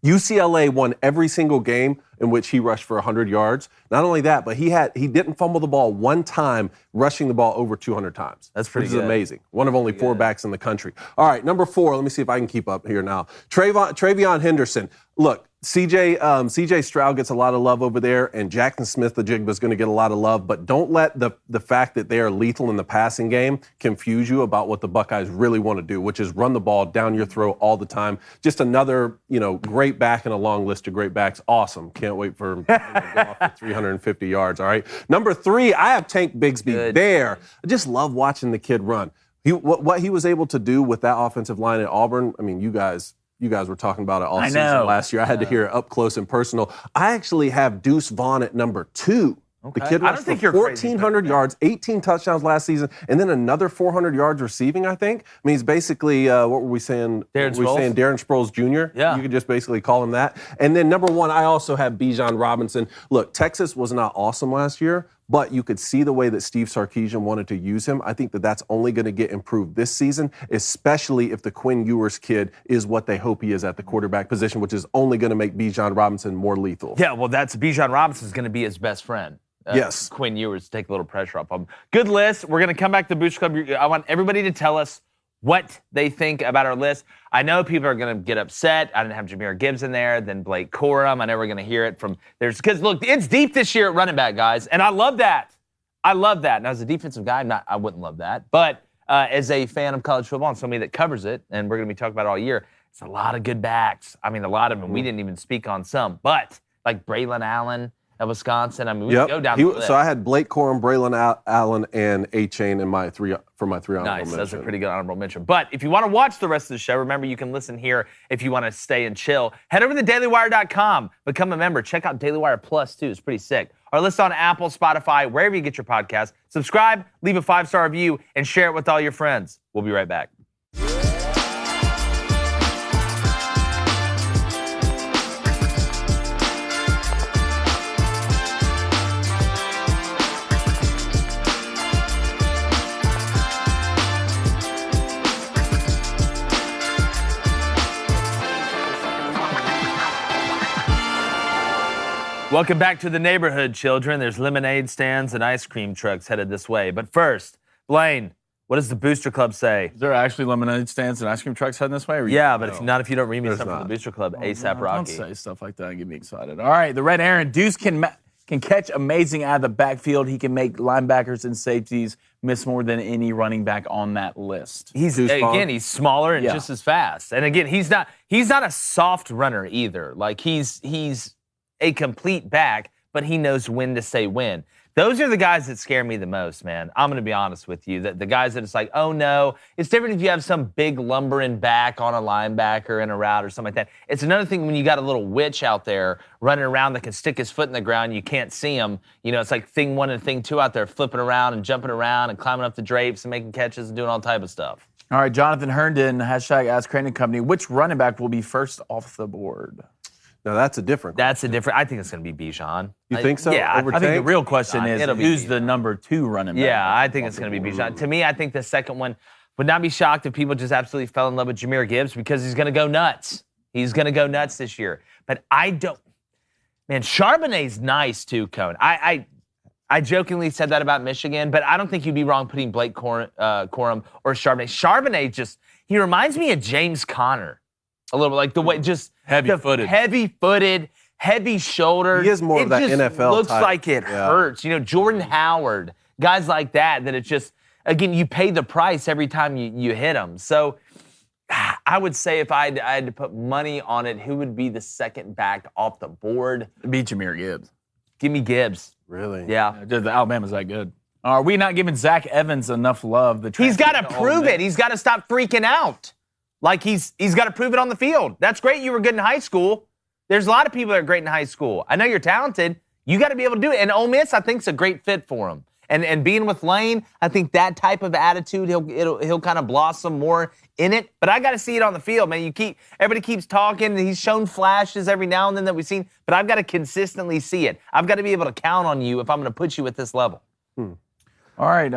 UCLA won every single game in which he rushed for 100 yards. Not only that, but he didn't fumble the ball one time, rushing the ball over 200 times. That's pretty good. Which is amazing. One of only 4 backs in the country. All right, number 4. Let me see if I can keep up here now. Travion Henderson. Look, CJ Stroud gets a lot of love over there, and Jackson Smith-Njigba is going to get a lot of love, but don't let the fact that they are lethal in the passing game confuse you about what the Buckeyes really want to do, which is run the ball down your throat all the time. Just another, great back in a long list of great backs. Awesome. Can't wait for him to go off for 350 yards, all right? Number 3, I have Tank Bigsby there. I just love watching the kid run. What he was able to do with that offensive line at Auburn, I mean, you guys were talking about it all season last year. I had to hear it up close and personal. I actually have Deuce Vaughn at number 2. Okay. The kid rushed for 1,400 yards, 18 touchdowns last season, and then another 400 yards receiving, I think. I mean, he's basically, what were we saying? Darren Sproles Jr.? Yeah. You could just basically call him that. And then number 1, I also have Bijan Robinson. Look, Texas was not awesome last year, but you could see the way that Steve Sarkisian wanted to use him. I think that that's only going to get improved this season, especially if the Quinn Ewers kid is what they hope he is at the quarterback position, which is only going to make Bijan Robinson more lethal. Yeah, well, Bijan Robinson's going to be his best friend. Yes. Quinn Ewers, take a little pressure off him. Good list. We're going to come back to Boots Club. I want everybody to tell us what they think about our list. I know people are going to get upset. I didn't have Jahmyr Gibbs in there, then Blake Corum. I know we're going to hear it from theirs. Because, look, it's deep this year at running back, guys, and I love that. Now, as a defensive guy, I wouldn't love that. But as a fan of college football and somebody that covers it, and we're going to be talking about it all year, it's a lot of good backs. I mean, a lot of them. We didn't even speak on some. But, like Braylon Allen at Wisconsin, I mean, we can go down the list. So I had Blake Corum, Braylon Allen, and A-Chain in my 3 honorable mentions. Nice, that's a pretty good honorable mention. But if you want to watch the rest of the show, remember you can listen here if you want to stay and chill. Head over to dailywire.com, become a member. Check out Daily Wire Plus, too. It's pretty sick. Our list on Apple, Spotify, wherever you get your podcast. Subscribe, leave a 5-star review, and share it with all your friends. We'll be right back. Welcome back to the neighborhood, children. There's lemonade stands and ice cream trucks headed this way. But first, Blaine, what does the Booster Club say? Is there actually lemonade stands and ice cream trucks heading this way? Yeah, but if you don't read me something from the Booster Club, ASAP Rocky. Don't say stuff like that and get me excited. All right, the Red Aaron. Deuce can catch amazing out of the backfield. He can make linebackers and safeties miss more than any running back on that list. He's smaller and just as fast. And again, he's not a soft runner either. Like he's a complete back, but he knows when to say when. Those are the guys that scare me the most, man. I'm going to be honest with you. The guys that it's like, oh, no. It's different if you have some big lumbering back on a linebacker in a route or something like that. It's another thing when you got a little witch out there running around that can stick his foot in the ground. You can't see him. You know, it's like thing 1 and thing 2 out there flipping around and jumping around and climbing up the drapes and making catches and doing all type of stuff. All right, Jonathan Herndon, hashtag Ask Crane & Company. Which running back will be first off the board? Now, that's a different question. I think it's going to be Bijan. You think so? Yeah. I think the real question is who's the number 2 running back? Yeah, I think it's going to be Bijan. To me, I think the second one would not be shocked if people just absolutely fell in love with Jahmyr Gibbs because he's going to go nuts. He's going to go nuts this year. But I don't. Man, Charbonnet's nice too, Cone. I jokingly said that about Michigan, but I don't think you'd be wrong putting Blake Corum or Charbonnet. Charbonnet he reminds me of James Conner. A little bit like the way heavy-footed, heavy-shouldered. He is more of that NFL looks type. Like it hurts. You know, Jordan Howard, guys like that it just, again, you pay the price every time you hit them. So I would say if I had to put money on it, who would be the second back off the board? It'd be Jahmyr Gibbs. Give me Gibbs. Really? Yeah. The Alabama's that good. Are we not giving Zach Evans enough love? He's got to prove it. He's got to stop freaking out. Like he's got to prove it on the field. That's great you were good in high school. There's a lot of people that are great in high school. I know you're talented. You got to be able to do it. And Ole Miss, I think, is a great fit for him. And being with Lane, I think that type of attitude, he'll kind of blossom more in it. But I got to see it on the field, man. Everybody keeps talking, and he's shown flashes every now and then that we've seen. But I've got to consistently see it. I've got to be able to count on you if I'm going to put you at this level. All right,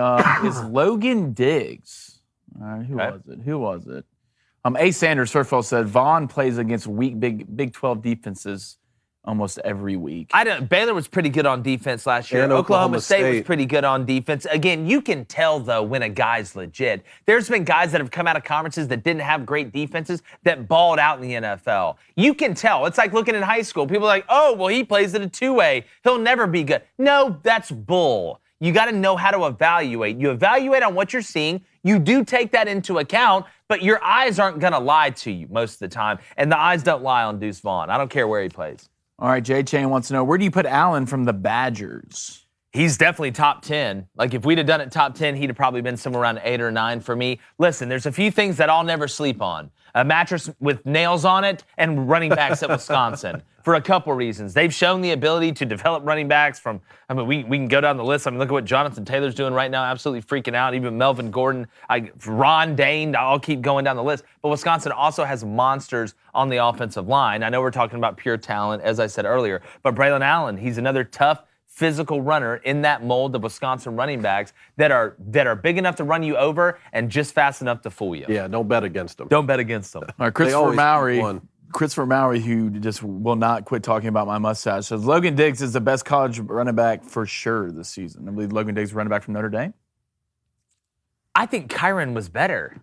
is Logan Diggs. All right, Who was it? A. Sanders, first of all, said Vaughn plays against weak Big 12 defenses almost every week. Baylor was pretty good on defense last year. And Oklahoma State was pretty good on defense. Again, you can tell, though, when a guy's legit. There's been guys that have come out of conferences that didn't have great defenses that balled out in the NFL. You can tell. It's like looking in high school. People are like, oh, well, he plays at a two-way. He'll never be good. No, that's bull. You got to know how to evaluate. You evaluate on what you're seeing. You do take that into account, but your eyes aren't going to lie to you most of the time. And the eyes don't lie on Deuce Vaughn. I don't care where he plays. All right, Jay Chain wants to know, where do you put Allen from the Badgers? He's definitely top 10. Like, if we'd have done it top 10, he'd have probably been somewhere around 8 or 9 for me. Listen, there's a few things that I'll never sleep on. A mattress with nails on it and running backs at Wisconsin for a couple reasons. They've shown the ability to develop running backs from, we can go down the list. Look at what Jonathan Taylor's doing right now, absolutely freaking out. Even Melvin Gordon, Ron Dane, I'll keep going down the list. But Wisconsin also has monsters on the offensive line. I know we're talking about pure talent, as I said earlier, but Braylon Allen, he's another tough, physical runner in that mold of Wisconsin running backs that are big enough to run you over and just fast enough to fool you. Yeah, don't bet against them. Don't bet against them. All right, Christopher Mowry, who just will not quit talking about my mustache, says Logan Diggs is the best college running back for sure this season. I believe Logan Diggs is running back from Notre Dame. I think Kyron was better.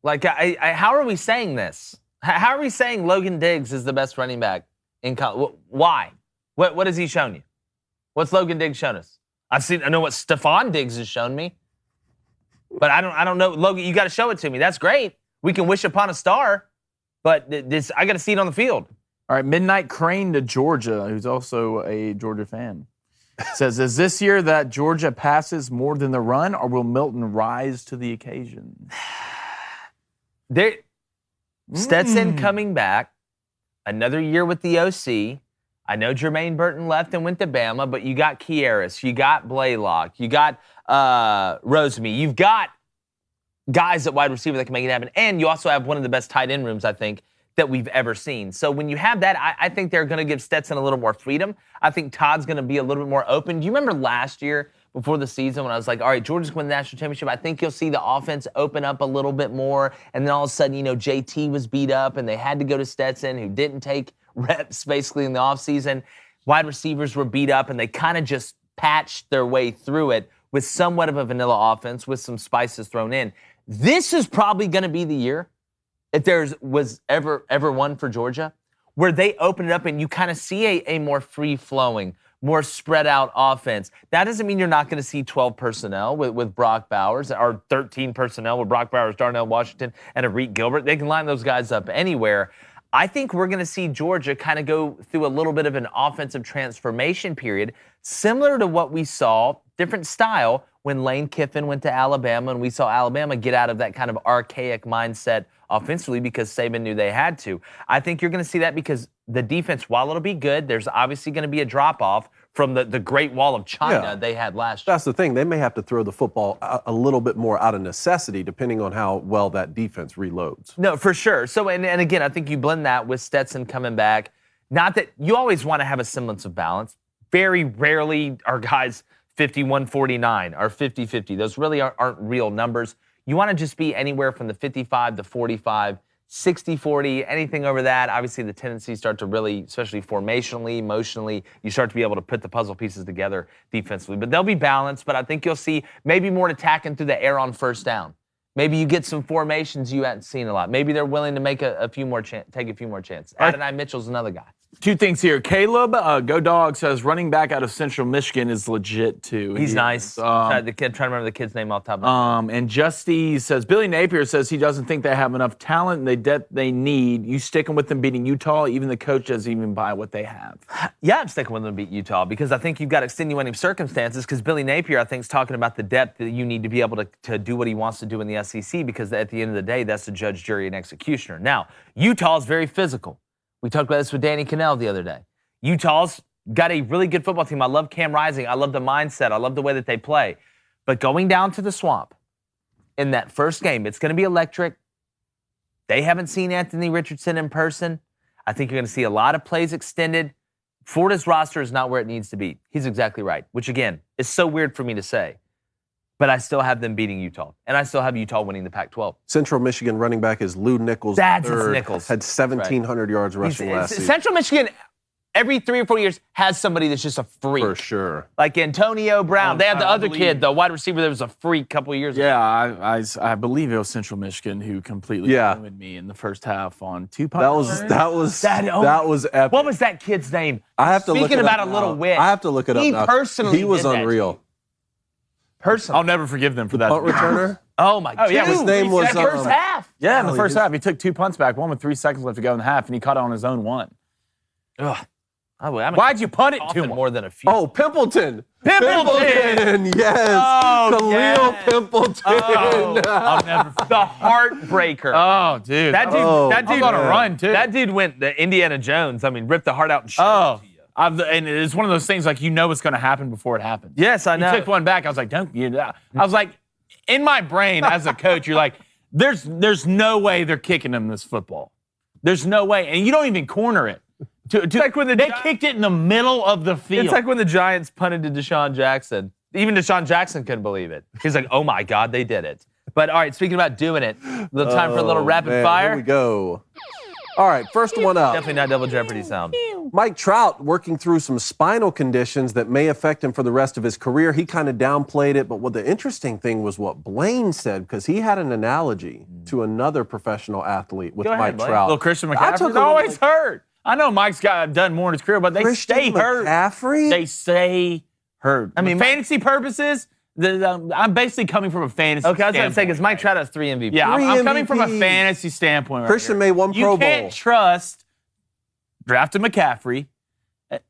Like, how are we saying this? How are we saying Logan Diggs is the best running back in college? Why? What has he shown you? What's Logan Diggs shown us? I know what Stephon Diggs has shown me, but I don't know. Logan, you got to show it to me. That's great. We can wish upon a star, but I got to see it on the field. All right, Midnight Crane to Georgia, who's also a Georgia fan, says, is this year that Georgia passes more than the run, or will Milton rise to the occasion? Stetson coming back, another year with the OC. I know Jermaine Burton left and went to Bama, but you got Kieris, you got Blaylock, you got Rosemy, you've got guys at wide receiver that can make it happen, and you also have one of the best tight end rooms, I think, that we've ever seen. So when you have that, I think they're going to give Stetson a little more freedom. I think Todd's going to be a little bit more open. Do you remember last year before the season when I was like, all right, Georgia's going to win the national championship? I think you'll see the offense open up a little bit more, and then all of a sudden, JT was beat up, and they had to go to Stetson, who didn't take reps basically in the offseason. wide receivers were beat up, and they kind of just patched their way through it with somewhat of a vanilla offense with some spices thrown in. This is probably going to be the year, if there was ever one for Georgia, where they open it up and you kind of see a more free-flowing, more spread-out offense. That doesn't mean you're not going to see 12 personnel with Brock Bowers, or 13 personnel with Brock Bowers, Darnell Washington, and Arik Gilbert. They can line those guys up anywhere. I think we're going to see Georgia kind of go through a little bit of an offensive transformation period, similar to what we saw, different style, when Lane Kiffin went to Alabama, and we saw Alabama get out of that kind of archaic mindset offensively because Saban knew they had to. I think you're going to see that because the defense, while it'll be good, there's obviously going to be a drop-off from the Great Wall of China they had last year. That's the thing. They may have to throw the football a little bit more out of necessity, depending on how well that defense reloads. No, for sure. So, and again, I think you blend that with Stetson coming back. Not that you always want to have a semblance of balance. Very rarely are guys 51-49 or 50-50. Those really aren't real numbers. You want to just be anywhere from the 55 to 45, 60-40, anything over that. Obviously, the tendencies start to really, especially formationally, emotionally, you start to be able to put the puzzle pieces together defensively. But they'll be balanced, but I think you'll see maybe more attacking through the air on first down. Maybe you get some formations you hadn't seen a lot. Maybe they're willing to make take a few more chances. Adonai Mitchell's another guy. Two things here. Caleb, Go Dog, says running back out of Central Michigan is legit, too. He's nice. Trying to remember the kid's name off the top of my head. And Justy says, Billy Napier says he doesn't think they have enough talent and the depth they need. You sticking with them beating Utah? Even the coach doesn't even buy what they have. Yeah, I'm sticking with them to beat Utah because I think you've got extenuating circumstances because Billy Napier, I think, is talking about the depth that you need to be able to do what he wants to do in the SEC because at the end of the day, that's the judge, jury, and executioner. Now, Utah is very physical. We talked about this with Danny Cannell the other day. Utah's got a really good football team. I love Cam Rising. I love the mindset. I love the way that they play. But going down to the Swamp in that first game, it's going to be electric. They haven't seen Anthony Richardson in person. I think you're going to see a lot of plays extended. Florida's roster is not where it needs to be. He's exactly right, which, again, is so weird for me to say. But I still have them beating Utah. And I still have Utah winning the Pac-12. Central Michigan running back is Lou Nichols. That's Nichols. Had 1,700 yards rushing last season. Central Michigan, every 3 or 4 years, has somebody that's just a freak. For sure. Like Antonio Brown. They have the other kid, the wide receiver that was a freak a couple of years ago. Yeah, I believe it was Central Michigan who completely ruined me in the first half on 2 punts. That was epic. What was that kid's name? I have to look it up. Speaking about a little wit. I have to look it up now. He personally He was unreal. Personally. I'll never forgive them for that. Punt returner? Oh, my God. Yeah, his name was... first half. Yeah, in the first half. He took 2 punts back, one with 3 seconds left to go in the half, and he caught it on his own one. Ugh. Why'd you punt it to him? More than a few. Oh, Pimpleton. Pimpleton! Yes. Oh, real Pimpleton. Oh, I'll never forget. The heartbreaker. Oh, dude. That dude on a run, too. That dude went the Indiana Jones. I mean, ripped the heart out and showed it to you. And it's one of those things like you know what's going to happen before it happens. Yes, I know. He took one back. I was like, don't you know? I was like, in my brain as a coach, you're like, there's no way they're kicking him this football. There's no way. And you don't even corner it. Like when they kicked it in the middle of the field. It's like when the Giants punted to Deshaun Jackson. Even Deshaun Jackson couldn't believe it. He's like, oh, my God, they did it. But, all right, speaking about doing it, time for a little rapid fire. Here we go. All right, first one up. Definitely not Double Jeopardy sound. Mike Trout working through some spinal conditions that may affect him for the rest of his career. He kind of downplayed it, but what the interesting thing was what Blaine said, because he had an analogy to another professional athlete with Mike Trout. Little Christian McCaffrey's always hurt. I know Mike's done more in his career, but they stay hurt. McCaffrey? They stay hurt. I mean, fantasy purposes, I'm basically coming from a fantasy Okay, I was going to say, standpoint. because Mike Trout has 3 MVPs. Yeah, I'm coming MVPs. from a fantasy standpoint. Christian made 1 Pro Bowl. You can't trust drafting McCaffrey,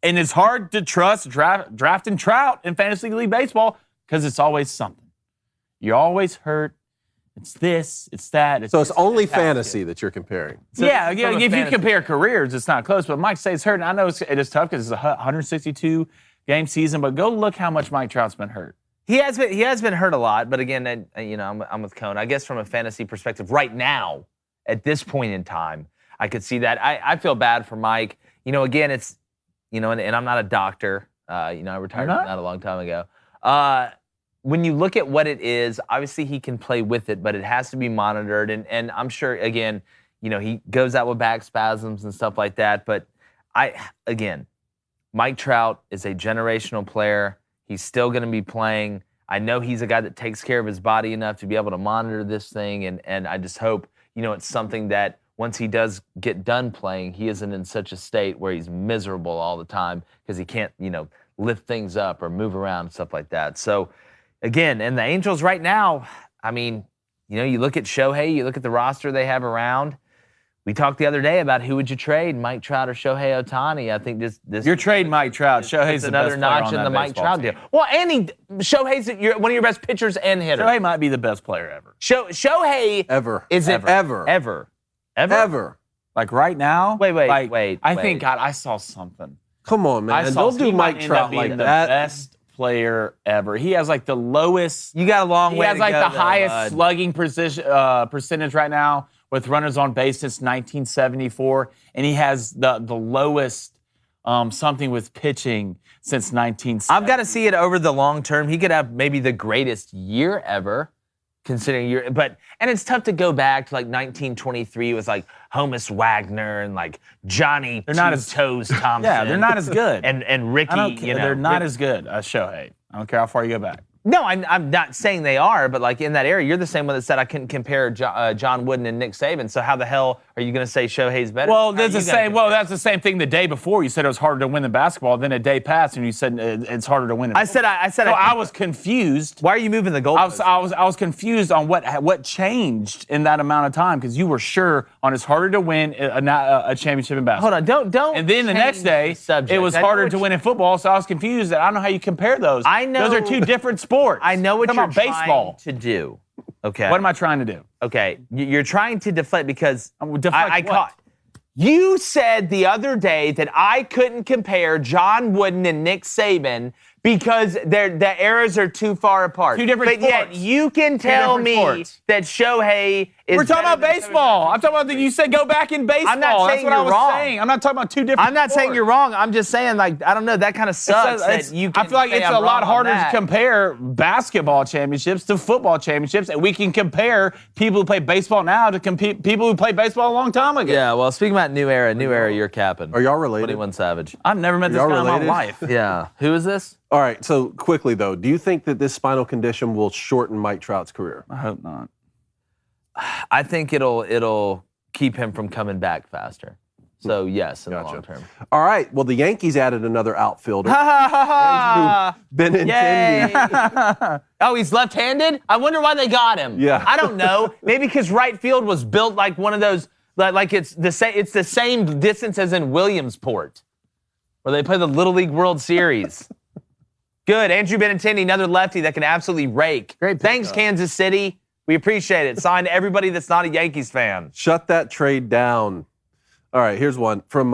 and it's hard to trust drafting Trout in fantasy league baseball because it's always something. You're always hurt. It's this, it's that. So it's only fantasy that you're comparing. So yeah, if you compare careers, it's not close. But Mike says hurt, and I know it is tough because it's a 162-game season, but go look how much Mike Trout's been hurt. He has been hurt a lot, but again, I'm with Cone. I guess from a fantasy perspective, right now, at this point in time, I could see that. I feel bad for Mike. Again, it's, and I'm not a doctor. I retired from that a long time ago. When you look at what it is, obviously he can play with it, but it has to be monitored. And I'm sure, again, he goes out with back spasms and stuff like that. But Mike Trout is a generational player. He's still going to be playing. I know he's a guy that takes care of his body enough to be able to monitor this thing, and I just hope, it's something that once he does get done playing, he isn't in such a state where he's miserable all the time because he can't, lift things up or move around and stuff like that. So, again, and the Angels right now, I mean, you look at Shohei, you look at the roster they have around. We talked the other day about who would you trade, Mike Trout or Shohei Ohtani. I think this you're trading Mike Trout. Shohei's another notch in the Mike Trout deal. Well, Shohei's one of your best pitchers and hitters. Shohei might be the best player ever. Shohei ever is it ever. Like right now? Wait. I think I saw something. Come on, man. Don't do Mike Trout like that. The best player ever. He has like the lowest. You got a long way to go. He has like the highest slugging percentage right now with runners on base since 1974, and he has the lowest something with pitching since 1970. I've got to see it over the long term. He could have maybe the greatest year ever, considering and it's tough to go back to like 1923 with like Honus Wagner and like Johnny Toes Thompson. Yeah, they're not as good. and Ricky, they're not as good as Shohei. I don't care how far you go back. No, I'm not saying they are, but like in that area, you're the same one that said I couldn't compare John Wooden and Nick Saban. So how the hell are you going to say Shohei's better? Well, that's the same thing the day before. You said it was harder to win than basketball. Then a day passed, and you said it's harder to win. I was confused. Why are you moving the goalpost? I was confused on what changed in that amount of time because you were sure on it's harder to win a championship in basketball. Hold on, don't. And then the next day, it was harder to win in football. So I was confused. I don't know how you compare those. I know those are two different sports. I know what you're trying to do. Okay. What am I trying to do? Okay. You're trying to deflect because I caught. You said the other day that I couldn't compare John Wooden and Nick Saban because the eras are too far apart. Two different sports. But yet you can tell me that Shohei is. We're talking about baseball. I'm talking about you said go back in baseball. I'm not saying you're wrong. I'm not talking about two different I'm not saying you're wrong. I'm just saying, like, I don't know, that kind of sucks. I feel like it's a lot harder to compare basketball championships to football championships, and we can compare people who play baseball now to people who played baseball a long time ago. Yeah, well, speaking about new era, you're capping. Are y'all related? 21 Savage. I've never met this guy in my life. Yeah. Who is this? All right, so quickly, though, do you think that this spinal condition will shorten Mike Trout's career? I hope not. I think it'll keep him from coming back faster. So, yes, in the long term. All right, well, the Yankees added another outfielder. Benintendi. Oh, he's left-handed? I wonder why they got him. Yeah. I don't know. Maybe because right field was built like one of those, like it's the same distance as in Williamsport, where they play the Little League World Series. Good. Andrew Benintendi, another lefty that can absolutely rake. Great. Thanks, Kansas City. We appreciate it. Signed to everybody that's not a Yankees fan. Shut that trade down. All right, here's one. From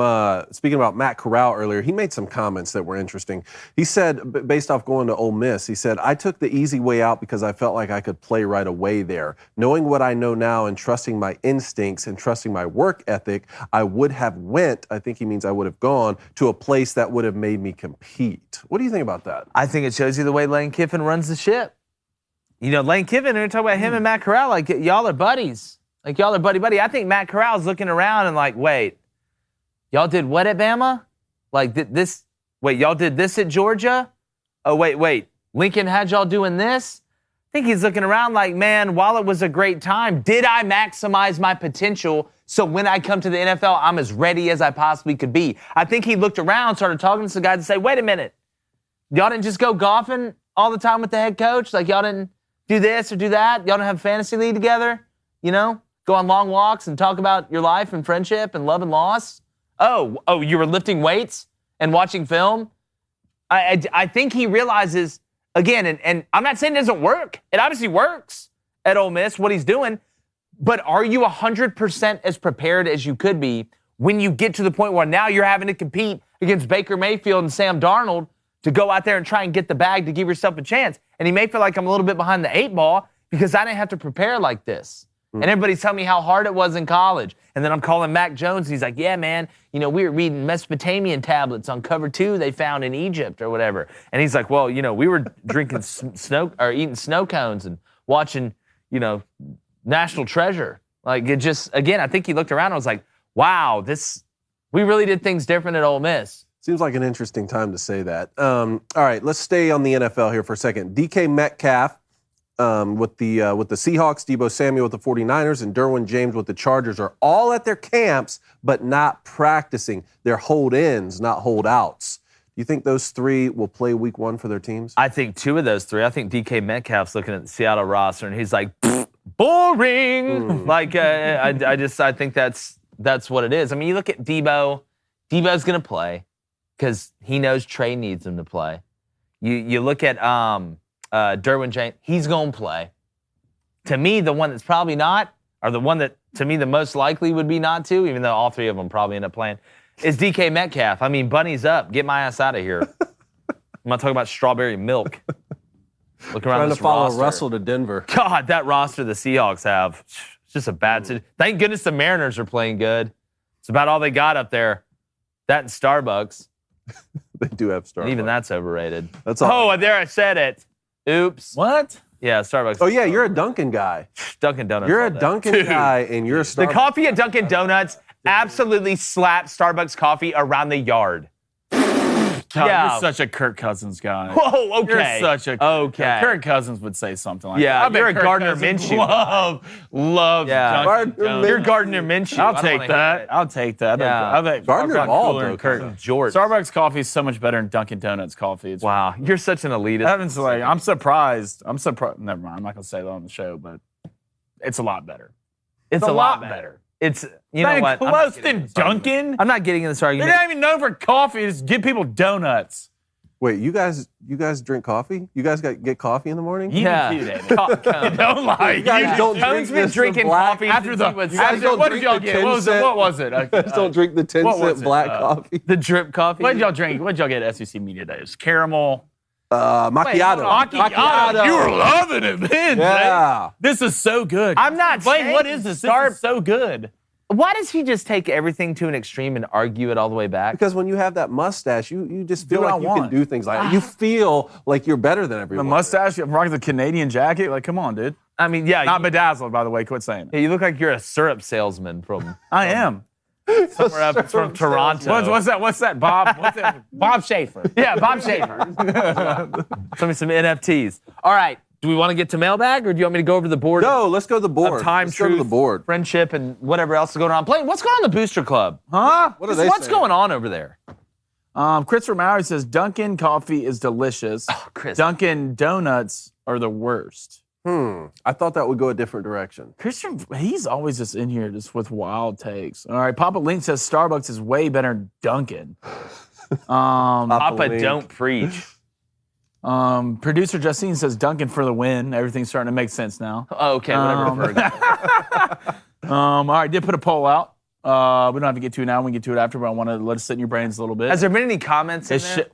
speaking about Matt Corral earlier, he made some comments that were interesting. He said, based off going to Ole Miss, he said, I took the easy way out because I felt like I could play right away there. Knowing what I know now and trusting my instincts and trusting my work ethic, I would have I think he means I would have gone to a place that would have made me compete. What do you think about that? I think it shows you the way Lane Kiffin runs the ship. Lane Kiffin, we're talking about him and Matt Corral, like y'all are buddies. Like, y'all are buddy-buddy. I think Matt Corral's looking around and like, wait, y'all did what at Bama? Like, y'all did this at Georgia? Oh, wait, Lincoln had y'all doing this? I think he's looking around like, man, while it was a great time, did I maximize my potential so when I come to the NFL, I'm as ready as I possibly could be? I think he looked around, started talking to some guys and say, wait a minute, y'all didn't just go golfing all the time with the head coach? Like, y'all didn't do this or do that? Y'all don't have a fantasy league together? Go on long walks and talk about your life and friendship and love and loss? Oh, you were lifting weights and watching film? I think he realizes, again, and I'm not saying it doesn't work. It obviously works at Ole Miss, what he's doing. But are you 100% as prepared as you could be when you get to the point where now you're having to compete against Baker Mayfield and Sam Darnold to go out there and try and get the bag to give yourself a chance? And he may feel like I'm a little bit behind the 8 ball because I didn't have to prepare like this. And everybody's telling me how hard it was in college. And then I'm calling Mac Jones, and he's like, yeah, man, we were reading Mesopotamian tablets on cover 2 they found in Egypt or whatever. And he's like, well, we were drinking eating snow cones and watching, National Treasure. Like, it just, again, I think he looked around and was like, wow, we really did things different at Ole Miss. Seems like an interesting time to say that. All right, let's stay on the NFL here for a second. DK Metcalf with the Seahawks, Deebo Samuel with the 49ers, and Derwin James with the Chargers are all at their camps, but not practicing. They're hold-ins, not holdouts. Do you think those three will play week 1 for their teams? I think 2 of those 3. I think DK Metcalf's looking at the Seattle roster, and he's like, boring. Like, I think that's what it is. I mean, you look at Deebo. Deebo's going to play because he knows Trey needs him to play. You look at Derwin James. He's going to play. To me, the one that's probably not, or the one that, to me, the most likely would be not to, even though all 3 of them probably end up playing, is DK Metcalf. I mean, bunny's up. Get my ass out of here. I'm not talking about strawberry milk. Look around Trying this to follow roster. Russell to Denver. God, that roster the Seahawks have, it's just a bad situation. Thank goodness the Mariners are playing good. It's about all they got up there. That and Starbucks. They do have Starbucks. And even that's overrated. That's all. Oh, there I said it. Oops. What? Yeah, Starbucks. Oh, yeah, you're a Dunkin' guy. Dunkin' Donuts. You're all a day. Dunkin' guy, and you're a Starbucks. The coffee at Dunkin' Donuts absolutely slaps Starbucks coffee around the yard. God, Yeah. You're such a Kirk Cousins guy. Whoa, okay. You're such a Okay. Kirk Cousins would say something like Yeah, that. I bet you're a Kirk Gardner Cousins Minshew. Loves Yeah. Dunkin' Gardner Donuts. You're Gardner Minshew. I'll I don't take wanna hear that. it. I'll take that. Yeah. I bet Gardner I've got Ball, cooler though, than Kirk. kinda. Jorts. Starbucks coffee is so much better than Dunkin' Donuts coffee. It's Wow, you're such an elitist. Evan's like, I'm surprised. Never mind. I'm not gonna say that on the show, but it's a lot better. It's a lot better. It's, you know what? I'm not Close getting in than this argument. Dunkin'. I'm not getting in this They're argument. not even known for coffee. Just give people donuts. Wait, you guys drink coffee? You guys get coffee in the morning? Yeah. You don't lie. guys don't Tone's drink been this drinking black- coffee After since the he was You guys after, don't what did drink y'all the get? What was it? 10 What was it? You guys don't drink the 10 what was cent it? black coffee? the drip coffee. What did y'all drink? What did y'all get at SEC Media Days? Caramel. Macchiato. Macchiato. You were loving it, man. Yeah. This is so good. I'm not Wait, what saying is this? This is so good. Why does he just take everything to an extreme and argue it all the way back? Because when you have that mustache, you just feel Do what like I you can want. do things like that. You feel like you're better than The everyone. mustache, I'm rocking the Canadian jacket. Like, come on, dude. I mean, yeah, Not bedazzled, by the way. Quit saying it. you look like you're a syrup salesman from I am. somewhere up from Toronto. What's that, Bob? What's that? Bob Schaefer. Yeah, Bob Schaefer. Send me some NFTs. All right. Do we want to get to mailbag, or do you want me to go over the board? No, let's go to the board. Of time, let's truth, go to the board. friendship, and whatever else is going on. What's going on in the Booster Club? Huh? What are they What's saying? going on over there? Christopher Mowry says Dunkin' coffee is delicious. Chris. Dunkin' donuts are the worst. I thought that would go a different direction. Christian, he's always just in here just with wild takes. All right, Papa Link says Starbucks is way better than Dunkin'. Papa, Link. don't preach. Producer Justine says Dunkin' for the win. Everything's starting to make sense now. Okay, whatever. All right, did put a poll out. We don't have to get to it now. We can get to it after, but I want to let it sit in your brains a little bit. Has there been any comments in there?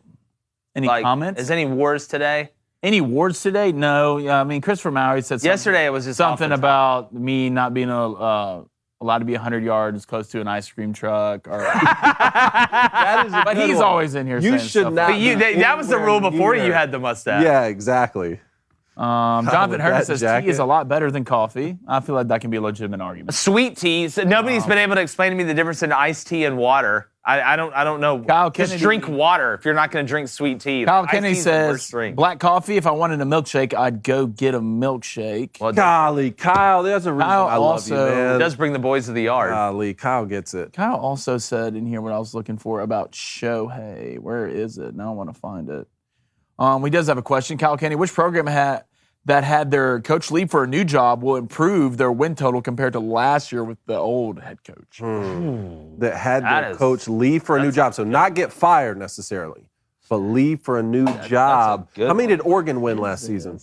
Any Like, comments? Is any wars today? Any awards today? No. Yeah, I mean, Christopher Mowry said Yesterday it was just something off the top. about me not being allowed to be 100 yards close to an ice cream truck. Or, That is a but good he's one. always in here You saying should stuff not like But that was the rule Anywhere before you near. had the mustache. Yeah, exactly. Jonathan with Hearn that says jacket. tea is a lot better than coffee. I feel like that can be a legitimate argument. Sweet teas. Nobody's been able to explain to me the difference in iced tea and water. I don't know. Kyle Just Kennedy- drink water if you're not going to drink sweet tea. Kyle Iced Kennedy tea's the worst says drink. black coffee. If I wanted a milkshake, I'd go get a milkshake. Well, Golly, Kyle, there's a reason Kyle I love you, also man. it does bring the boys to the yard. Golly, Kyle gets it. Kyle also said in here what I was looking for about Shohei. Where is it? Now I want to find it. He does have a question. Kyle Kennedy, which program that had their coach leave for a new job will improve their win total compared to last year with the old head coach? That had That their is- coach leave for a new job. So not get fired necessarily, but leave for a new job. good How many did Oregon win last season?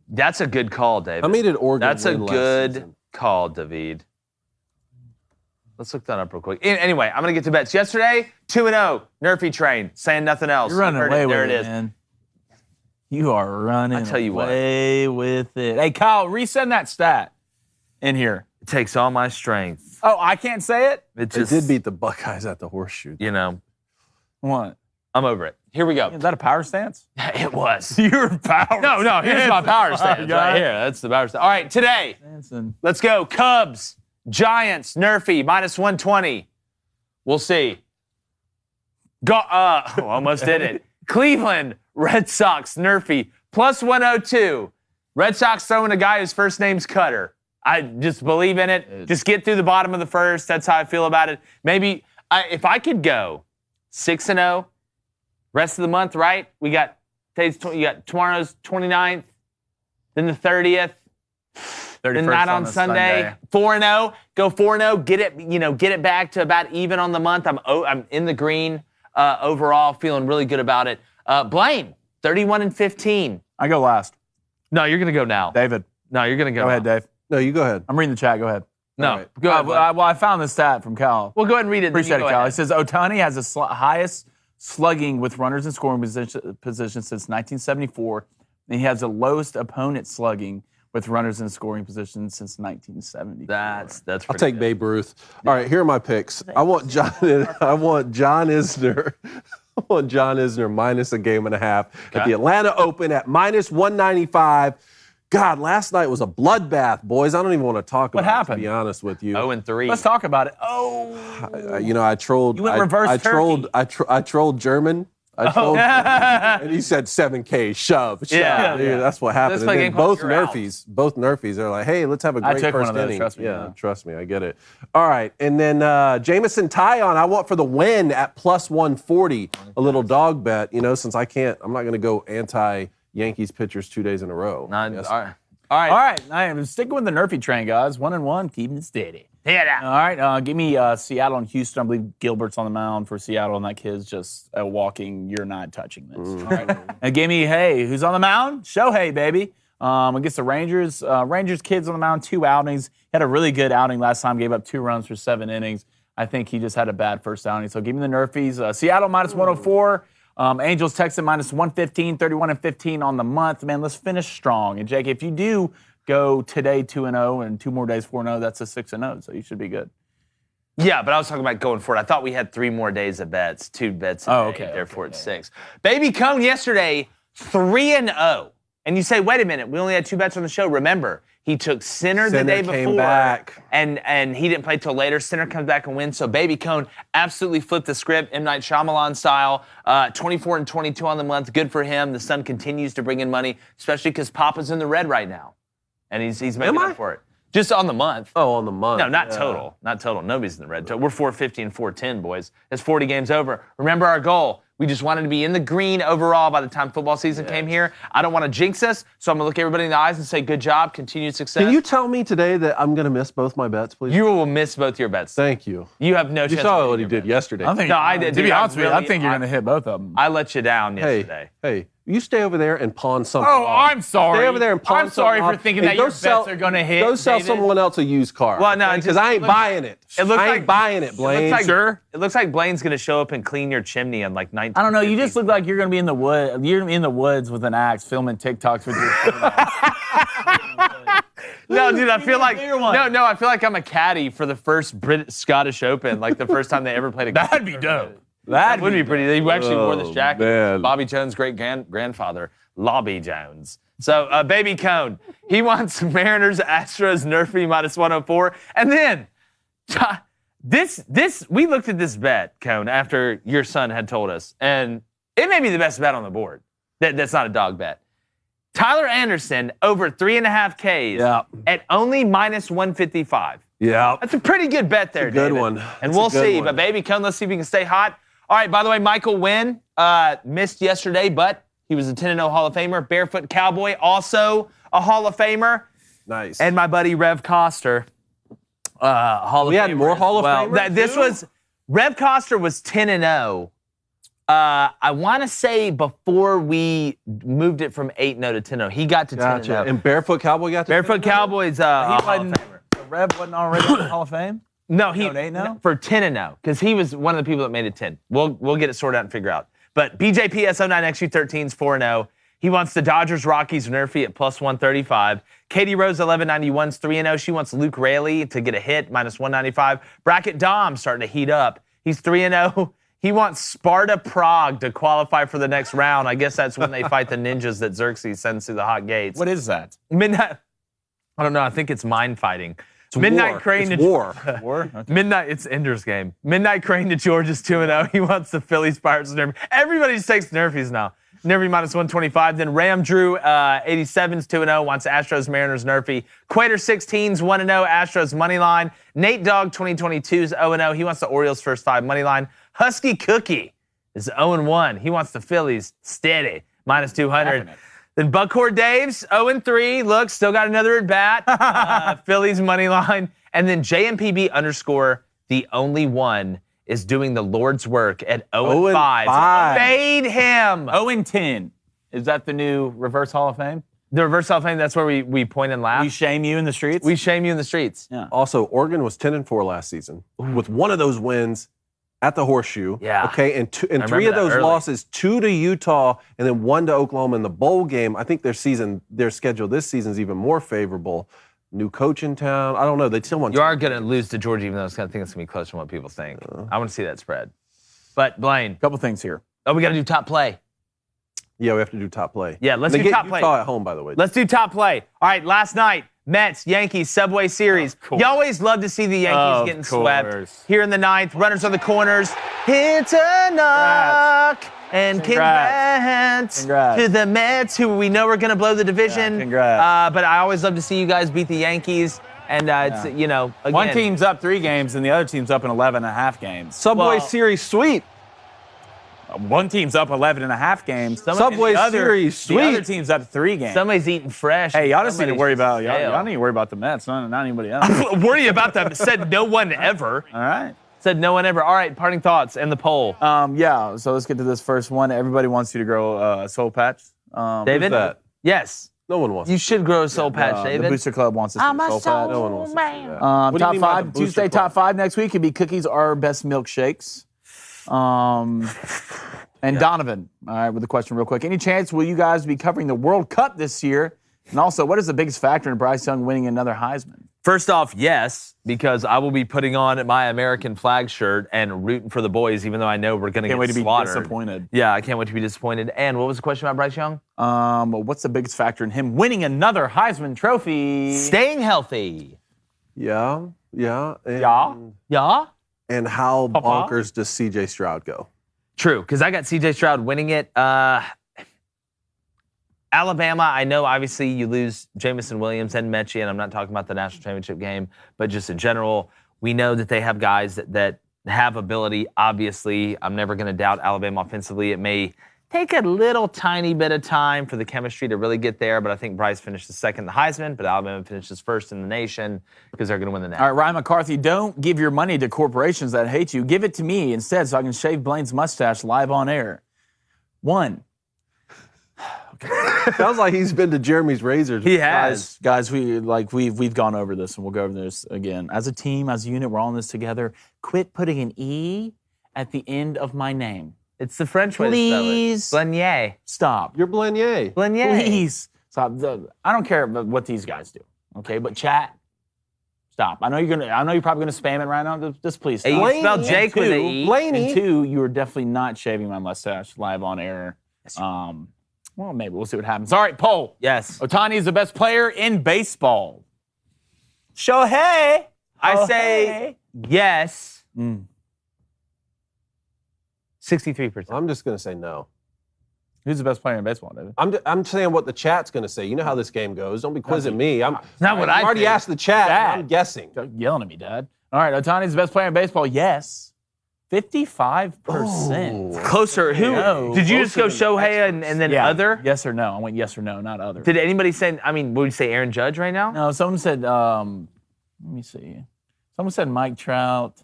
That's a good call, David. How many did Oregon That's a win last good season? call, David. Let's look that up real quick. Anyway, I'm going to get to bets. Yesterday, 2-0, Nerfy train, saying nothing else. You're running Heard away it. with There it, it is. man. You are running I tell you what. away with it. Hey, Kyle, resend that stat in here. It takes all my strength. Oh, I can't say it? It They just, did beat the Buckeyes at the horseshoe. you know, What? I'm over it. Here we go. Is that a power stance? It was. Your power No, here's my power stance guy. right here. That's the power stance. All right, today, stance. let's go. Cubs, Giants, Nerfy, -120. We'll see. Almost did it. Cleveland Red Sox Nerfy plus 102. Red Sox throwing a guy whose first name's Cutter. I just believe in it. Just get through the bottom of the first. That's how I feel about it. Maybe if I could go 6-0, rest of the month, right? You got tomorrow's 29th, then the 30th, then not on Sunday. 4-0, go 4-0, get it back to about even on the month. I'm in the green overall, feeling really good about it. Blaine, 31-15. I go last. No, you're gonna go now. David. No, you're gonna go. Go ahead, Dave. No, you go ahead. I'm reading the chat. Go ahead. No, right. go ahead. Well, I found this stat from Cal. Well, go ahead and read it. Appreciate it, Cal. He says Ohtani has the highest slugging with runners in scoring position since 1974, and he has the lowest opponent slugging with runners in scoring position since 1970. That's I'll take good. Babe Ruth. All right, here are my picks. I want John Isner. I want John Isner minus a game and a half at the Atlanta Open at minus 195. God, last night was a bloodbath, boys. I don't even want to talk about it, to be honest with you. 0-3. Let's talk about it. I trolled. You went reverse turkey. I trolled German. And he said 7K shove. Yeah. That's what happened. And then both Nerfies are like, hey, let's have a great took first one of those, inning. trust me, Yeah, trust me, I get it. All right, and then Jamison Tyon, I want for the win at plus 140. A little dog bet, since I'm not going to go anti-Yankees pitchers 2 days in a row. All right. I'm sticking with the Nerfy train, guys. 1-1, keeping it steady. Yeah. All right, give me Seattle and Houston. I believe Gilbert's on the mound for Seattle, and that kid's just a walking, you're not touching this. All right. And give me, who's on the mound? Shohei, baby. Against the Rangers. Rangers kids on the mound, 2 outings. He had a really good outing last time, gave up 2 runs for 7 innings. I think he just had a bad first outing. So give me the Nerfies. Seattle minus 104. Angels, Texans minus 115, 31-15 on the month. Man, let's finish strong. And Jake, if you do go today 2-0 and 2 more days 4-0, that's a 6-0, so you should be good. Yeah, but I was talking about going forward. I thought we had 3 more days of bets, 2 bets a day, therefore it's 6. Baby Cone yesterday, 3-0. And you say, wait a minute, we only had 2 bets on the show. Remember, he took center the day before, back. and he didn't play till later. Center comes back and wins. So Baby Cone absolutely flipped the script, M. Night Shyamalan style. 24-22 on the month, good for him. The son continues to bring in money, especially because Papa's in the red right now. And he's making up for it. Just on the month. Oh, on the month. No, not total. Not total. Nobody's in the red. We're 450 and 410, boys. It's 40 games over. Remember our goal. We just wanted to be in the green overall by the time football season came here. I don't want to jinx us, so I'm going to look everybody in the eyes and say, good job, continued success. Can you tell me today that I'm going to miss both my bets, please? You will miss both your bets. Thank you. You have no chance. You saw what he did yesterday. I did. To be honest with you, I think you're going to hit both of them. I let you down yesterday. Hey, you stay over there and pawn something off. I'm sorry. Stay over there and pawn I'm sorry for thinking that your bets are going to hit. Go sell someone else a used car. Well, no, because I ain't buying it. I ain't buying it, Blaine. It looks like Blaine's going to show up and clean your chimney in like 19. I don't know. You just look like you're going to be in the wood. You're in the woods with an axe, filming TikToks with your phone. No, dude, I feel like I feel like I'm a caddy for the first Scottish Open, like the first time they ever played a golf. That'd be dope. That would be pretty. They actually wore this jacket. Man. Bobby Jones' great grandfather, Lobby Jones. So, Baby Cone, he wants Mariners, Astros, Nerfy minus 104. And then, we looked at this bet, Cone, after your son had told us, and it may be the best bet on the board. That's not a dog bet. Tyler Anderson over 3.5 Ks at only minus 155. Yeah. That's a pretty good bet there, Good David. one. And we'll see. But Baby Cone, let's see if he can stay hot. All right, by the way, Michael Wynn missed yesterday, but he was a 10-0 Hall of Famer. Barefoot Cowboy, also a Hall of Famer. Nice. And my buddy Rev Coster, Hall of Famer. We had more Hall of Famers? Rev Coster was 10-0. I want to say before we moved it from 8-0 to 10-0. He got to 10-0. And Barefoot Cowboy got to Barefoot 10-0? Cowboy's a Hall of Famer. Rev wasn't already in the Hall of Fame? No, he for 10-0 because he was one of the people that made it 10. We'll get it sorted out and figure out. But BJPS09XU13's 4-0. He wants the Dodgers Rockies Nerfy at plus 135. Katie Rose 1191's 3-0. She wants Luke Raley to get a hit minus 195. Bracket Dom starting to heat up. He's 3-0. He wants Sparta Prague to qualify for the next round. I guess that's when they fight the ninjas that Xerxes sends through the hot gates. What is that? Midnight. I don't know. I think it's mind fighting. Midnight Crane to war. War? Okay. Midnight. It's Ender's Game. Midnight Crane to Georgia's 2-0. He wants the Phillies, Pirates, Nerfy. Everybody just takes Nerfies now. Nerfy minus 125. Then Ram Drew 87's 2-0. Wants Astros, Mariners, Nerfy. Quater 16's 1-0. Astros money line. Nate Dogg 2022's 0-0. He wants the Orioles first 5 money line. Husky Cookie is 0-1. He wants the Phillies steady minus 200. Definite. Then Buckhorn Dave's 0-3. Look, still got another at bat. Phillies money line. And then JMPB _ the only one is doing the Lord's work at 0-5. Fade him. 0-10. Is that the new reverse Hall of Fame? The reverse Hall of Fame, that's where we point and laugh. We shame you in the streets? We shame you in the streets. Yeah. Also, Oregon was 10-4 last season with one of those wins at the Horseshoe. Yeah. Okay, and 3 of those losses, 2 to Utah and then 1 to Oklahoma in the bowl game. I think their schedule this season is even more favorable. New coach in town. I don't know. They still want. You are going to lose to Georgia, even though I think it's going to be closer than what people think. I want to see that spread. But Blaine, Couple things here. oh, we got to do top play. Yeah, we have to do top play. Yeah, let's They do get top play. Utah at home, by the way. Let's do top play. All right, last night, Mets, Yankees, Subway Series. You always love to see the Yankees getting swept. Here in the ninth, runners on the corners. Hit a knock. And congrats to the Mets, who we know are going to blow the division. Yeah, congrats. But I always love to see you guys beat the Yankees. And it's, you know, again. One team's up 3 games and the other team's up in 11.5 games. Subway Series sweep. One team's up 11.5 games. Subway Series sweep. The other team's up 3 games. Somebody's eating fresh. Hey, y'all just need to worry about y'all need to worry about the Mets, not anybody else. Worry about them. Said no one ever. All right. Said no one ever. All right, parting thoughts and the poll. Yeah, so let's get to this first one. Everybody wants you to grow a soul patch. David? that? Yes. No one wants. You should grow a soul patch, The David. Booster Club wants us to grow a soul patch. No one wants to see that. What do you Top mean by the 5, Booster Tuesday, Club? top 5 next week could be cookies are best milkshakes. And Donovan, all right, with the question real quick. Any chance will you guys be covering the World Cup this year? And also, what is the biggest factor in Bryce Young winning another Heisman? First off, yes, because I will be putting on my American flag shirt and rooting for the boys, even though I know we're going to Can't wait get to be slaughtered. disappointed. Yeah, I can't wait to be disappointed. And what was the question about Bryce Young? What's the biggest factor in him winning another Heisman Trophy? Staying healthy. Yeah. And, Yeah? And how Papa? bonkers does C.J. Stroud go? True, because I got C.J. Stroud winning it. Alabama, I know obviously you lose Jamison Williams and Mechie, and I'm not talking about the national championship game, but just in general, we know that they have guys that have ability. Obviously, I'm never going to doubt Alabama offensively. It may take a little tiny bit of time for the chemistry to really get there, but I think Bryce finishes second in the Heisman, but Alabama finishes first in the nation because they're going to win the national. All right, Ryan McCarthy, don't give your money to corporations that hate you. Give it to me instead so I can shave Blaine's mustache live on air. 1. Sounds like he's been to Jeremy's Razors. He has. Guys, we've gone over this and we'll go over this again. As a team, as a unit, we're all in this together. Quit putting an E at the end of my name. It's the French way Please. to spell it. Blenier. Stop. You're Blenier. Blenier. Please stop. I don't care about what these guys do. Okay, but chat. Stop. I know you're probably gonna spam it right now. Just please stop. Hey, you spell Jake with an E. Blaney. And 2, you are definitely not shaving my mustache live on air. Well, maybe we'll see what happens. All right, poll. Yes. Otani is the best player in baseball. Shohei. I say yes. 63%. I'm just going to say no. Who's the best player in baseball, David? I'm saying what the chat's going to say. You know how this game goes. Don't be quizzing me. Not what I already think. asked the chat. Dad. I'm guessing. Don't yelling at me, Dad. All right, Otani's the best player in baseball. Yes. 55%. Closer. Who? No, Did you just go closer than Shohei and then other? Yes or no? I went yes or no, not other. Did anybody say, would you say Aaron Judge right now? No, someone said, let me see. Someone said Mike Trout.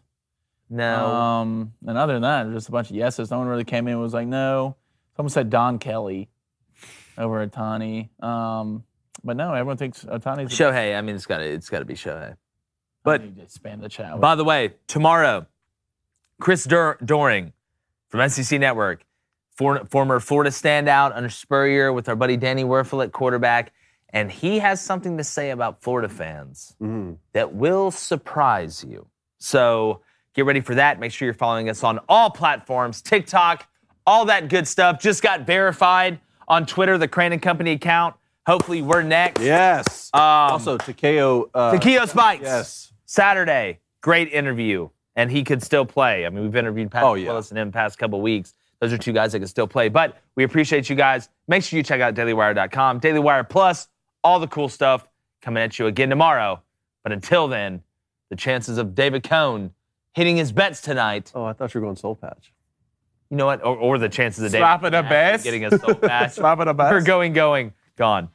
No. And other than that, just a bunch of yeses. No one really came in and was like, no. Someone said Don Kelly over Otani. But no, everyone thinks Otani's Shohei. It's got to be Shohei. But spam the chat. by the way, tomorrow, Chris Doring from SEC Network, former Florida standout under Spurrier with our buddy Danny Werfel at quarterback, and he has something to say about Florida fans that will surprise you. So get ready for that. Make sure you're following us on all platforms, TikTok, all that good stuff. Just got verified on Twitter, the Crane & Company account. Hopefully, we're next. Yes. Also, Takeo Spikes. Yes. Saturday, great interview, and he could still play. I mean, we've interviewed Patrick Willis and him past couple weeks. Those are two guys that can still play. But we appreciate you guys. Make sure you check out dailywire.com. Daily Wire Plus, all the cool stuff coming at you again tomorrow. But until then, the chances of David Cohn hitting his bets tonight. Oh, I thought you were going soul patch. You know what? Or the chances of David Slapping a bet. getting a soul patch. Slapping a bet. We're going, gone.